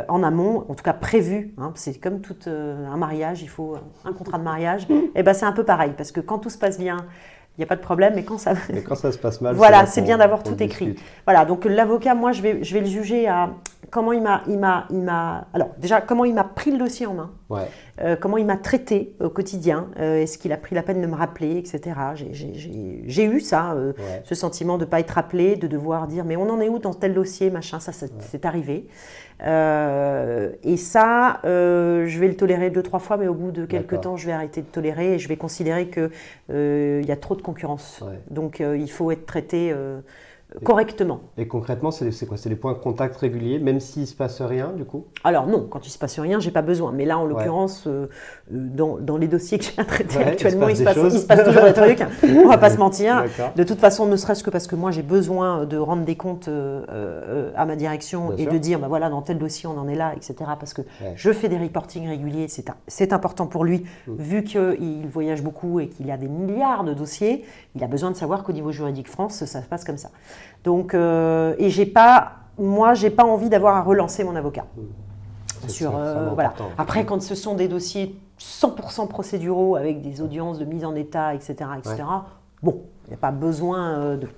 en amont, en tout cas prévues. C'est comme tout un mariage, il faut un contrat de mariage. Et ben c'est un peu pareil, parce que quand tout se passe bien, il n'y a pas de problème, mais quand ça... Mais quand ça se passe mal, Voilà, là c'est qu'on- bien d'avoir qu'on tout écrit. discute. Voilà, donc l'avocat, moi, je vais le juger à comment il m'a... Alors, déjà, comment il m'a pris le dossier en main, Ouais, comment il m'a traité au quotidien, est-ce qu'il a pris la peine de me rappeler, etc. J'ai eu ça, ouais. ce sentiment de ne pas être rappelé, de devoir dire, mais on en est où dans tel dossier, machin, ça c'est arrivé. Et ça, je vais le tolérer 2-3 fois, mais au bout de quelques D'accord. temps, je vais arrêter de tolérer et je vais considérer que il y a trop de concurrence. Ouais. Donc, il faut être traité correctement. Et concrètement, c'est quoi? C'est des points de contact réguliers, même s'il ne se passe rien, du coup? Alors non, quand il ne se passe rien, j'ai pas besoin. Mais là, en Ouais. l'occurrence, dans les dossiers que j'ai à traiter Ouais, actuellement, il se passe des il choses. se passe toujours des trucs. On va pas se mentir. D'accord. De toute façon, ne serait-ce que parce que moi, j'ai besoin de rendre des comptes à ma direction Bien et sûr. de dire, bah voilà, dans tel dossier, on en est là, etc. Parce que Ouais. je fais des reportings réguliers. C'est important pour lui, vu qu'il voyage beaucoup et qu'il a des milliards de dossiers. Il a besoin de savoir qu'au niveau juridique France, ça se passe comme ça. Donc, et j'ai pas envie d'avoir à relancer mon avocat. C'est Sur, extrêmement voilà. important. Après, quand ce sont des dossiers 100% procéduraux avec des audiences de mise en état, etc., bon, il n'y a pas besoin de...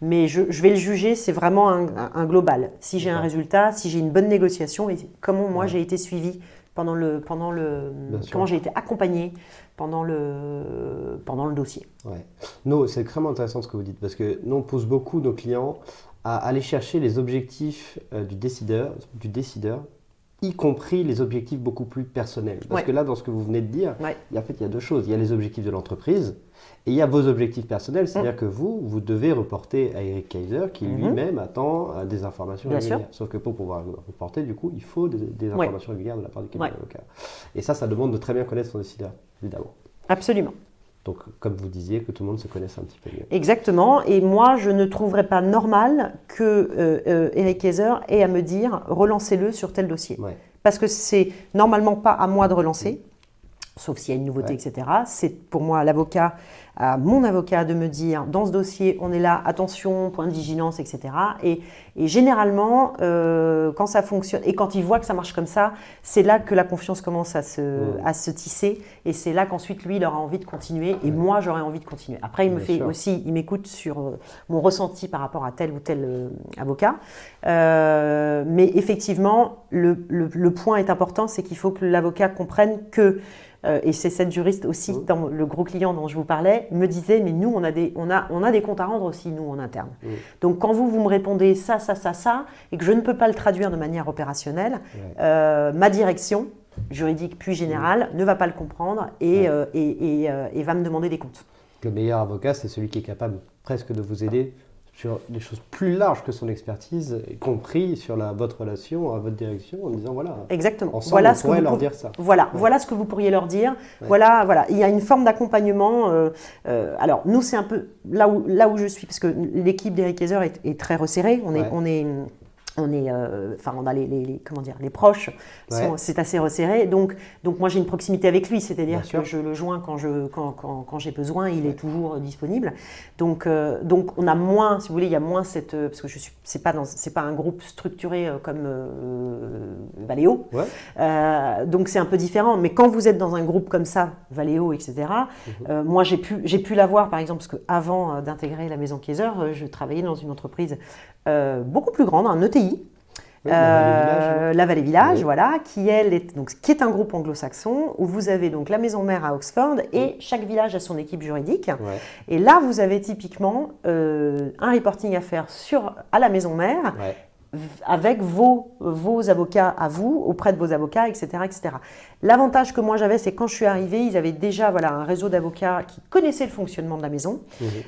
Mais je vais le juger, c'est vraiment un global. Si j'ai un D'accord. résultat, si j'ai une bonne négociation, et comment moi Ouais. j'ai été suivie Bien sûr. comment j'ai été accompagnée pendant le dossier. Ouais. Nous, c'est extrêmement intéressant ce que vous dites, parce que nous, on pousse beaucoup nos clients à aller chercher les objectifs du décideur, y compris les objectifs beaucoup plus personnels. Parce Ouais. que là, dans ce que vous venez de dire, Ouais. il y a deux choses. Il y a les objectifs de l'entreprise et il y a vos objectifs personnels. C'est-à-dire que vous devez reporter à Eric Kaiser qui lui-même attend des informations Bien régulières. sûr. Sauf que pour pouvoir reporter, du coup, il faut des informations régulières de la part du cabinet Ouais. d'avocat. Et ça demande de très bien connaître son décideur, évidemment. Absolument. Donc, comme vous disiez, que tout le monde se connaisse un petit peu mieux. Exactement. Et moi, je ne trouverais pas normal que Eric Kaiser ait à me dire relancez-le sur tel dossier. Ouais. Parce que c'est normalement pas à moi de relancer, sauf s'il y a une nouveauté, Ouais. etc. C'est pour moi à mon avocat de me dire dans ce dossier, on est là, attention, point de vigilance, etc. Et généralement, quand ça fonctionne et quand il voit que ça marche comme ça, c'est là que la confiance commence à se tisser et c'est là qu'ensuite lui, il aura envie de continuer et moi, j'aurai envie de continuer. Après, il m'écoute sur mon ressenti par rapport à tel ou tel avocat. Mais effectivement, le point est important, c'est qu'il faut que l'avocat comprenne que et c'est cette juriste aussi, dans le gros client dont je vous parlais, me disait, mais nous, on a des comptes à rendre aussi, nous, en interne. Donc, quand vous me répondez ça, et que je ne peux pas le traduire de manière opérationnelle, ma direction, juridique puis générale, ne va pas le comprendre et va me demander des comptes. Le meilleur avocat, c'est celui qui est capable presque de vous aider sur des choses plus larges que son expertise, y compris sur votre relation à votre direction, en disant voilà, exactement. Ensemble, Voilà on pourrait leur dire ça. Voilà ce que vous pourriez leur dire. Ouais. Voilà. Il y a une forme d'accompagnement. Alors nous, c'est un peu là où je suis, parce que l'équipe d'Eric Kaiser est très resserrée. On a les proches, c'est assez resserré. Donc moi j'ai une proximité avec lui, c'est-à-dire que je le joins quand j'ai besoin, il est toujours disponible. Donc on a moins, si vous voulez, il y a moins cette, parce que c'est pas un groupe structuré comme Valeo. Donc c'est un peu différent. Mais quand vous êtes dans un groupe comme ça, Valeo, etc. Moi j'ai pu l'avoir par exemple parce que avant d'intégrer la maison Kaiser, je travaillais dans une entreprise beaucoup plus grande, un ETI. La Vallée Village, voilà, qui est un groupe anglo-saxon où vous avez donc la maison mère à Oxford et chaque village a son équipe juridique. Et là, vous avez typiquement un reporting à faire à la maison mère avec vos avocats à vous, auprès de vos avocats, etc. etc. L'avantage que moi j'avais, c'est quand je suis arrivée, ils avaient déjà un réseau d'avocats qui connaissaient le fonctionnement de la maison,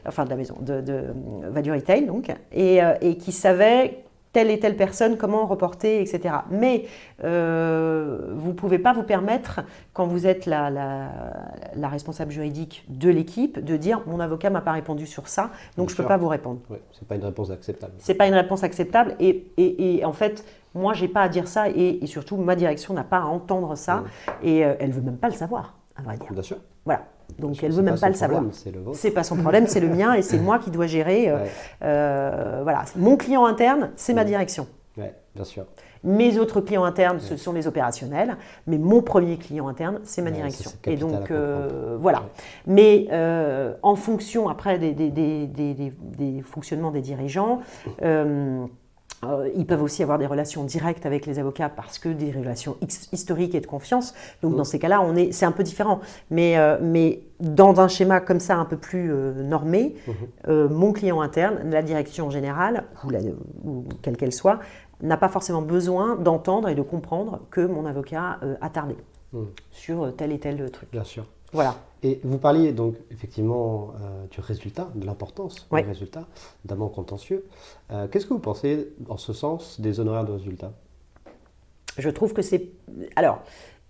enfin de la maison, de Value Retail donc, et qui savaient telle et telle personne, comment reporter, etc. Mais vous ne pouvez pas vous permettre, quand vous êtes la responsable juridique de l'équipe, de dire « mon avocat ne m'a pas répondu sur ça, donc je ne peux pas vous répondre ». Ce n'est pas une réponse acceptable. Ce n'est pas une réponse acceptable et en fait, moi, je n'ai pas à dire ça et surtout, ma direction n'a pas à entendre ça et elle ne veut même pas le savoir, à vrai dire. Bien sûr. Voilà. Donc elle ne veut même pas le savoir. C'est pas son problème, c'est le mien et c'est moi qui dois gérer. Voilà. Mon client interne, c'est ma direction. Ouais, bien sûr. Mes autres clients internes, ce sont les opérationnels, mais mon premier client interne, c'est ma direction. Et donc, voilà. Ouais. Mais en fonction, après, des fonctionnements des dirigeants, ils peuvent aussi avoir des relations directes avec les avocats parce que des relations historiques et de confiance. Donc, dans ces cas-là, c'est un peu différent. Mais dans un schéma comme ça, un peu plus normé, mon client interne, la direction générale, ou quelle qu'elle soit, n'a pas forcément besoin d'entendre et de comprendre que mon avocat a tardé sur tel et tel truc. Bien sûr. Voilà. Et vous parliez donc effectivement du résultat, de l'importance du résultat, notamment contentieux. Qu'est-ce que vous pensez en ce sens des honoraires de résultat? Je trouve que c'est... Alors,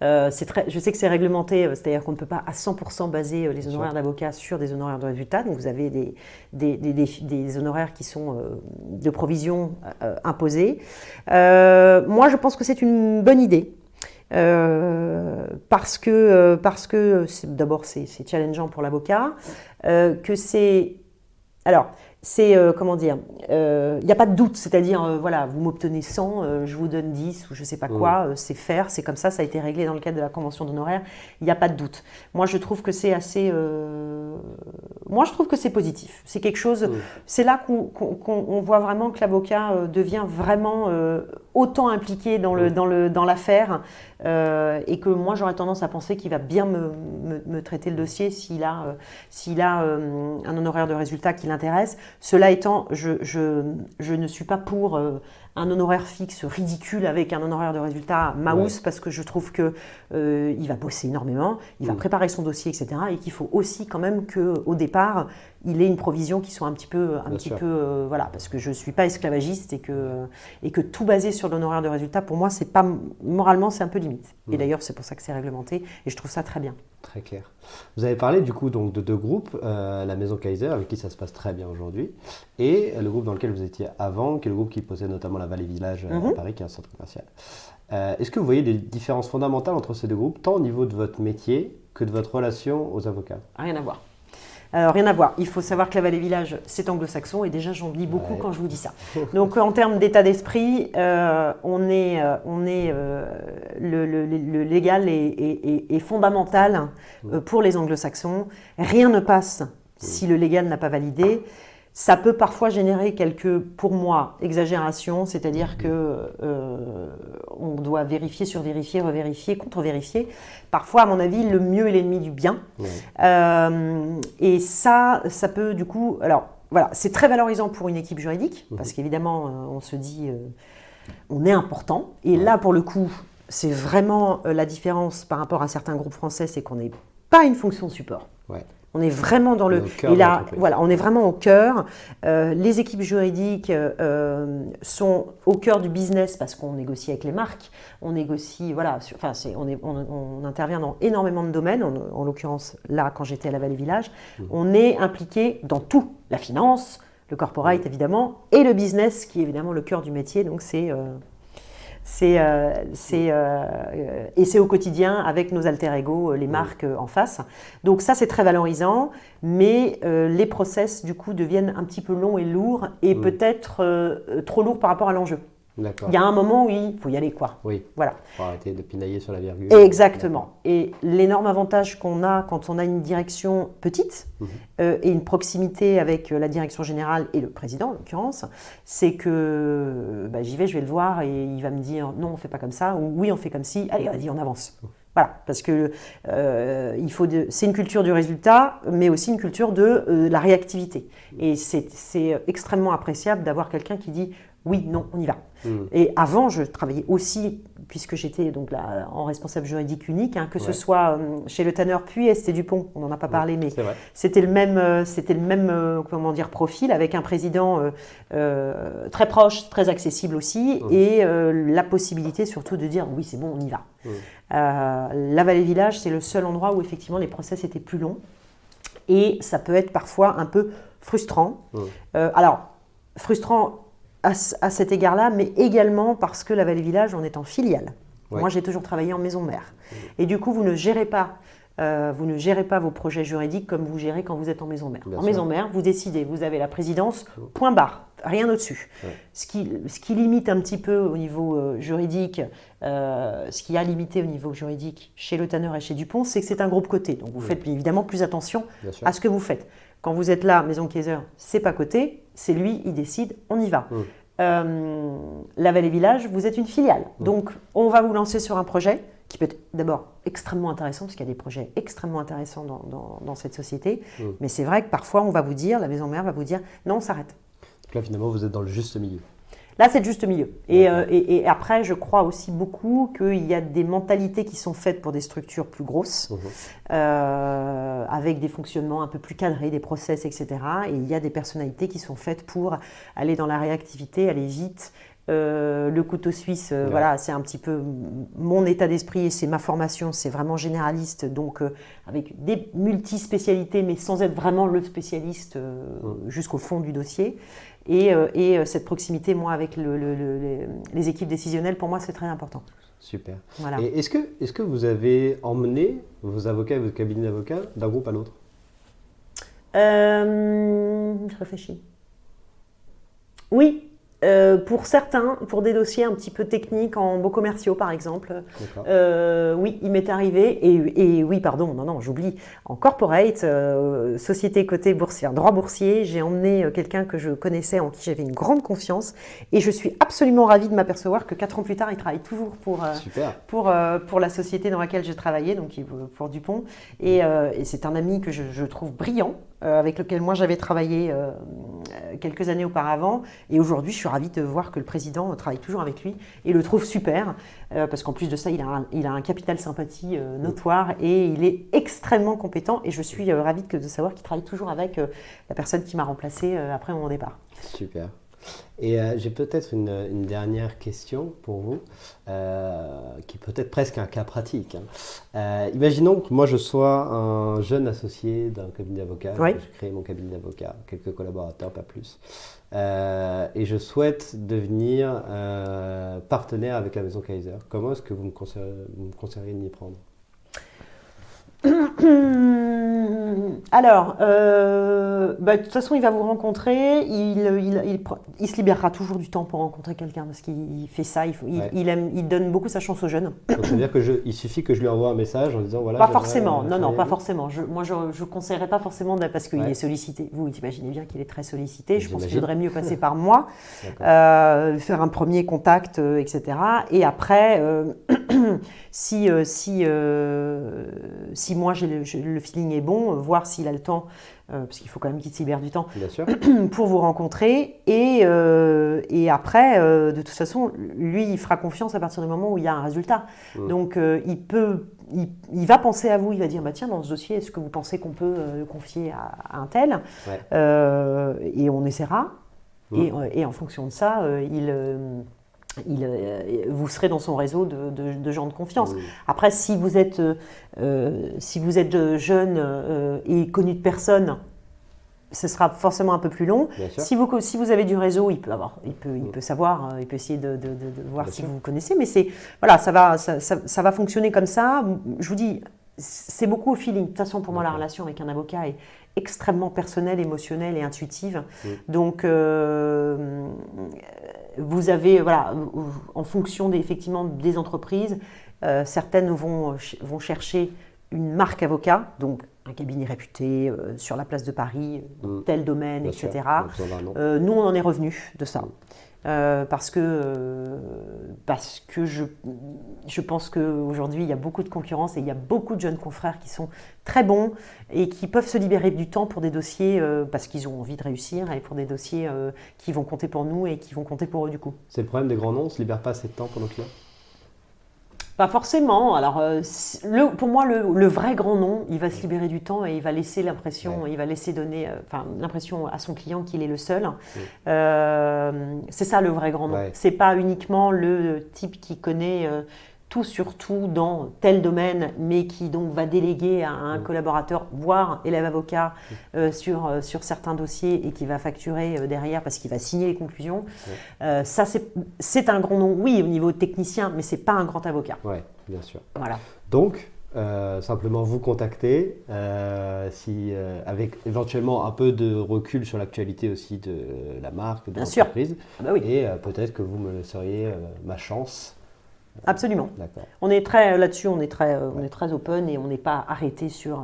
je sais que c'est réglementé, c'est-à-dire qu'on ne peut pas à 100% baser les honoraires d'avocat sur des honoraires de résultat. Donc vous avez des honoraires qui sont de provision imposés. Moi, je pense que c'est une bonne idée. Parce que d'abord c'est challengeant pour l'avocat, que c'est... Alors, c'est, comment dire, il n'y a pas de doute, c'est-à-dire, voilà, vous m'obtenez 100, je vous donne 10 ou je ne sais pas quoi, c'est fair, c'est comme ça a été réglé dans le cadre de la convention d'honoraires, il n'y a pas de doute. Moi, je trouve que c'est assez... Moi, je trouve que c'est positif. C'est quelque chose... C'est là qu'on voit vraiment que l'avocat devient vraiment autant impliqué dans l'affaire et que moi, j'aurais tendance à penser qu'il va bien me traiter le dossier s'il a un honoraire de résultat qui l'intéresse. Cela étant, je ne suis pas pour un honoraire fixe ridicule avec un honoraire de résultat mouse parce que je trouve que il va bosser énormément, il va préparer son dossier, etc. Et qu'il faut aussi quand même qu'au départ, il ait une provision qui soit un petit peu voilà, parce que je ne suis pas esclavagiste et que tout basé sur l'honoraire de résultat, pour moi, c'est pas moralement, c'est un peu limite. Et d'ailleurs, c'est pour ça que c'est réglementé et je trouve ça très bien. Très clair. Vous avez parlé du coup donc, de deux groupes, la Maison Kaiser avec qui ça se passe très bien aujourd'hui et le groupe dans lequel vous étiez avant, qui est le groupe qui possède notamment la Vallée Village à Paris, qui est un centre commercial. Est-ce que vous voyez des différences fondamentales entre ces deux groupes, tant au niveau de votre métier que de votre relation aux avocats? Rien à voir. Alors, rien à voir. Il faut savoir que la Vallée Village, c'est anglo-saxon et déjà, j'en dis beaucoup quand je vous dis ça. Donc, en termes d'état d'esprit, le légal est fondamental pour les anglo-saxons. Rien ne passe si le légal n'a pas validé. Ça peut parfois générer quelques, pour moi, exagérations, c'est-à-dire que on doit vérifier, survérifier, revérifier, contre-vérifier. Parfois, à mon avis, le mieux est l'ennemi du bien. Et ça peut du coup... Alors, voilà, c'est très valorisant pour une équipe juridique, parce qu'évidemment, on se dit, on est important. Et là, pour le coup, c'est vraiment la différence par rapport à certains groupes français, c'est qu'on n'est pas une fonction support. On est vraiment dans le... Et là, voilà, on est vraiment au cœur. Les équipes juridiques sont au cœur du business parce qu'on négocie avec les marques. On négocie, voilà, on intervient dans énormément de domaines. En l'occurrence, là, quand j'étais à la Vallée Village, on est impliqué dans tout. La finance, le corporate, évidemment, et le business, qui est évidemment le cœur du métier. Donc, et c'est au quotidien avec nos alter ego, les marques en face. Donc ça, c'est très valorisant, mais les process, du coup, deviennent un petit peu longs et lourds et peut-être trop lourds par rapport à l'enjeu. Il y a un moment où il faut y aller, quoi. Oui, voilà. Il faut arrêter de pinailler sur la virgule. Exactement. Et l'énorme avantage qu'on a quand on a une direction petite et une proximité avec la direction générale et le président, en l'occurrence, c'est que j'y vais, je vais le voir et il va me dire non, on ne fait pas comme ça, ou oui, on fait comme ci, allez, vas-y, on avance. Voilà, parce que c'est une culture du résultat, mais aussi une culture de la réactivité. Et c'est extrêmement appréciable d'avoir quelqu'un qui dit oui, non, on y va. Et avant, je travaillais aussi, puisque j'étais donc là, en responsable juridique unique, que ce soit chez Le Tanner puis ST Dupont, on n'en a pas parlé, mais c'était le même comment dire, profil, avec un président très proche, très accessible aussi, et la possibilité surtout de dire oui, c'est bon, on y va. La Vallée Village, c'est le seul endroit où effectivement les process étaient plus longs, et ça peut être parfois un peu frustrant. Alors, frustrant à cet égard-là, mais également parce que la Vallée Village, on est en filiale. Moi, j'ai toujours travaillé en maison mère. Et du coup, vous ne gérez pas Vous ne gérez pas vos projets juridiques comme vous gérez quand vous êtes en maison mère. En maison mère, vous décidez, vous avez la présidence, point barre, rien au-dessus. Ouais. Ce qui limite un petit peu au niveau juridique, ce qui a limité au niveau juridique chez Le Tanner et chez Dupont, c'est que c'est un groupe coté. Donc vous faites évidemment plus attention à ce que vous faites. Quand vous êtes là, Maison Kayser, c'est pas coté, c'est lui, il décide, on y va. La Vallée Village, vous êtes une filiale. Donc on va vous lancer sur un projet qui peut être d'abord extrêmement intéressant, parce qu'il y a des projets extrêmement intéressants dans cette société. Mais c'est vrai que parfois, on va vous dire, la maison mère va vous dire, non, on s'arrête. Donc là, finalement, vous êtes dans le juste milieu. Là, c'est le juste milieu. Et après, je crois aussi beaucoup qu'il y a des mentalités qui sont faites pour des structures plus grosses, avec des fonctionnements un peu plus cadrés, des process, etc. Et il y a des personnalités qui sont faites pour aller dans la réactivité, aller vite. Le couteau suisse, voilà, c'est un petit peu mon état d'esprit et c'est ma formation, c'est vraiment généraliste, donc avec des multispécialités, mais sans être vraiment le spécialiste jusqu'au fond du dossier. Et cette proximité, moi, avec les équipes décisionnelles, pour moi, c'est très important. Super. Voilà. Et est-ce que vous avez emmené vos avocats et votre cabinet d'avocats d'un groupe à l'autre? Je réfléchis. Oui. Pour certains, pour des dossiers un petit peu techniques en beaux commerciaux par exemple, oui, il m'est arrivé, et oui, pardon, non, j'oublie, en corporate, société cotée boursière, droit boursier, j'ai emmené quelqu'un que je connaissais, en qui j'avais une grande confiance, et je suis absolument ravie de m'apercevoir que 4 ans plus tard, il travaille toujours pour la société dans laquelle j'ai travaillé, donc pour Dupont, et c'est un ami que je trouve brillant, avec lequel moi j'avais travaillé quelques années auparavant, et aujourd'hui je suis ravie de voir que le président travaille toujours avec lui et le trouve super, parce qu'en plus de ça il a un capital sympathie notoire et il est extrêmement compétent, et je suis ravie de savoir qu'il travaille toujours avec la personne qui m'a remplacée après mon départ. Super. Et j'ai peut-être une dernière question pour vous, qui est peut-être presque un cas pratique. Imaginons que moi je sois un jeune associé d'un cabinet d'avocats, que je crée mon cabinet d'avocats, quelques collaborateurs, pas plus, et je souhaite devenir partenaire avec la Maison Kayser. Comment est-ce que vous me conseilleriez de m'y prendre? Alors, de toute façon, il va vous rencontrer, il se libérera toujours du temps pour rencontrer quelqu'un, parce qu'il fait ça, il donne beaucoup sa chance aux jeunes. Donc, ça veut dire qu'il suffit que je lui envoie un message en disant voilà. Pas forcément, non, pas forcément. Moi, je ne conseillerais pas forcément, parce qu'il est sollicité. Vous imaginez bien qu'il est très sollicité. Je pense qu'il vaudrait mieux passer par moi, faire un premier contact, etc. Et après, si moi le feeling est bon, voir s'il a le temps, parce qu'il faut quand même qu'il se libère du temps pour vous rencontrer, et après de toute façon lui il fera confiance à partir du moment où il y a un résultat. Donc il va penser à vous, il va dire tiens, dans ce dossier, est-ce que vous pensez qu'on peut le confier à un tel, et on essaiera, et en fonction de ça vous serez dans son réseau de gens de confiance. Après, si vous êtes jeune et connu de personne, ce sera forcément un peu plus long. Si vous avez du réseau, il peut savoir, il peut essayer de voir si vous vous connaissez. Mais ça va fonctionner comme ça. Je vous dis, c'est beaucoup au feeling. De toute façon, pour moi, la relation avec un avocat est extrêmement personnelle, émotionnelle et intuitive. Donc, vous avez, en fonction effectivement des entreprises, certaines vont chercher une marque avocat, donc un cabinet réputé sur la place de Paris, dans tel domaine, etc. Nous, on en est revenus de ça. Parce que je pense qu'aujourd'hui, il y a beaucoup de concurrence et il y a beaucoup de jeunes confrères qui sont très bons et qui peuvent se libérer du temps pour des dossiers parce qu'ils ont envie de réussir, et pour des dossiers qui vont compter pour nous et qui vont compter pour eux du coup. C'est le problème des grands noms, on ne se libère pas assez de temps pour nos clients? Pas forcément. Alors, pour moi, le vrai grand nom, il va se libérer du temps et il va laisser l'impression, il va laisser donner l'impression à son client qu'il est le seul. C'est ça le vrai grand nom. C'est pas uniquement le type qui connaît tout sur tout dans tel domaine, mais qui donc va déléguer à un collaborateur, voire élève avocat, sur certains dossiers, et qui va facturer derrière parce qu'il va signer les conclusions. Ça, c'est un grand nom, oui, au niveau technicien, mais c'est pas un grand avocat. Oui, bien sûr. Voilà. Donc, simplement vous contacter, avec éventuellement un peu de recul sur l'actualité aussi de la marque, de Bien sûr. l'entreprise. Ah bah oui. Et peut-être que vous me laisseriez ma chance. Absolument. D'accord. On est très là-dessus, on est très open et on n'est pas arrêté sur.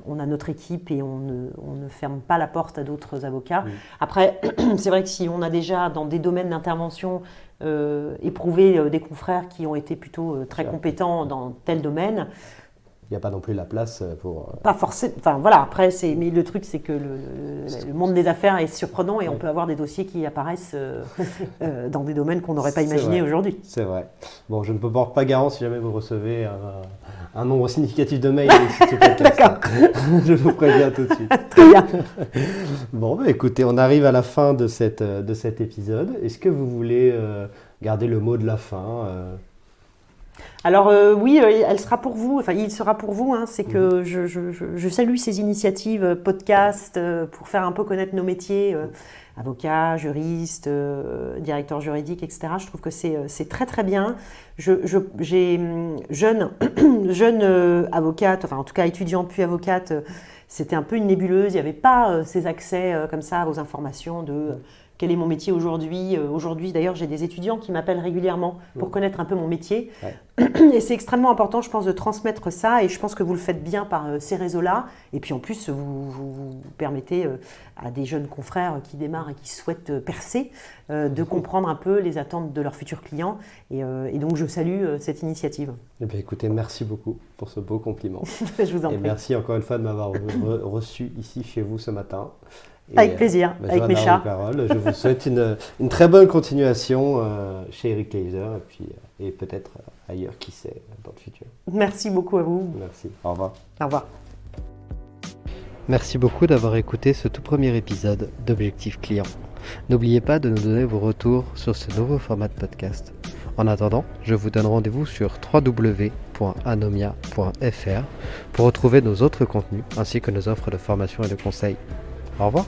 On a notre équipe et on ne ferme pas la porte à d'autres avocats. Après, c'est vrai que si on a déjà dans des domaines d'intervention éprouvé des confrères qui ont été plutôt très compétents dans tel domaine. Il n'y a pas non plus la place pour... Pas forcément. Enfin voilà, après, mais le truc, c'est que le monde des affaires est surprenant et on peut avoir des dossiers qui apparaissent dans des domaines qu'on n'aurait pas imaginé aujourd'hui. C'est vrai. Bon, je ne peux pas garant si jamais vous recevez un nombre significatif de mails. D'accord. Je vous préviens tout de suite. Très bien. Bon, bah, écoutez, on arrive à la fin de cet épisode. Est-ce que vous voulez garder le mot de la fin Alors oui, elle sera pour vous, enfin il sera pour vous, hein, c'est que je salue ces initiatives podcast pour faire un peu connaître nos métiers, avocats, juristes, directeurs juridiques, etc. Je trouve que c'est très très bien. J'ai jeune avocate, enfin en tout cas étudiante puis avocate, c'était un peu une nébuleuse, il n'y avait pas ces accès comme ça aux informations de... Quel est mon métier aujourd'hui ? Aujourd'hui, d'ailleurs, j'ai des étudiants qui m'appellent régulièrement pour connaître un peu mon métier. Ouais. Et c'est extrêmement important, je pense, de transmettre ça. Et je pense que vous le faites bien par ces réseaux-là. Et puis, en plus, vous permettez à des jeunes confrères qui démarrent et qui souhaitent percer de comprendre un peu les attentes de leurs futurs clients. Et donc, je salue cette initiative. Eh bien, écoutez, merci beaucoup pour ce beau compliment. Je vous en prie. Et merci encore une fois de m'avoir reçu ici chez vous ce matin. Avec plaisir, avec mes chats. Je vous souhaite une très bonne continuation chez Eric Kaiser et peut-être ailleurs, qui sait, dans le futur. Merci beaucoup à vous. Merci, au revoir. Au revoir. Merci beaucoup d'avoir écouté ce tout premier épisode d'Objectif Client. N'oubliez pas de nous donner vos retours sur ce nouveau format de podcast. En attendant, je vous donne rendez-vous sur www.anomia.fr pour retrouver nos autres contenus ainsi que nos offres de formation et de conseils. Au revoir.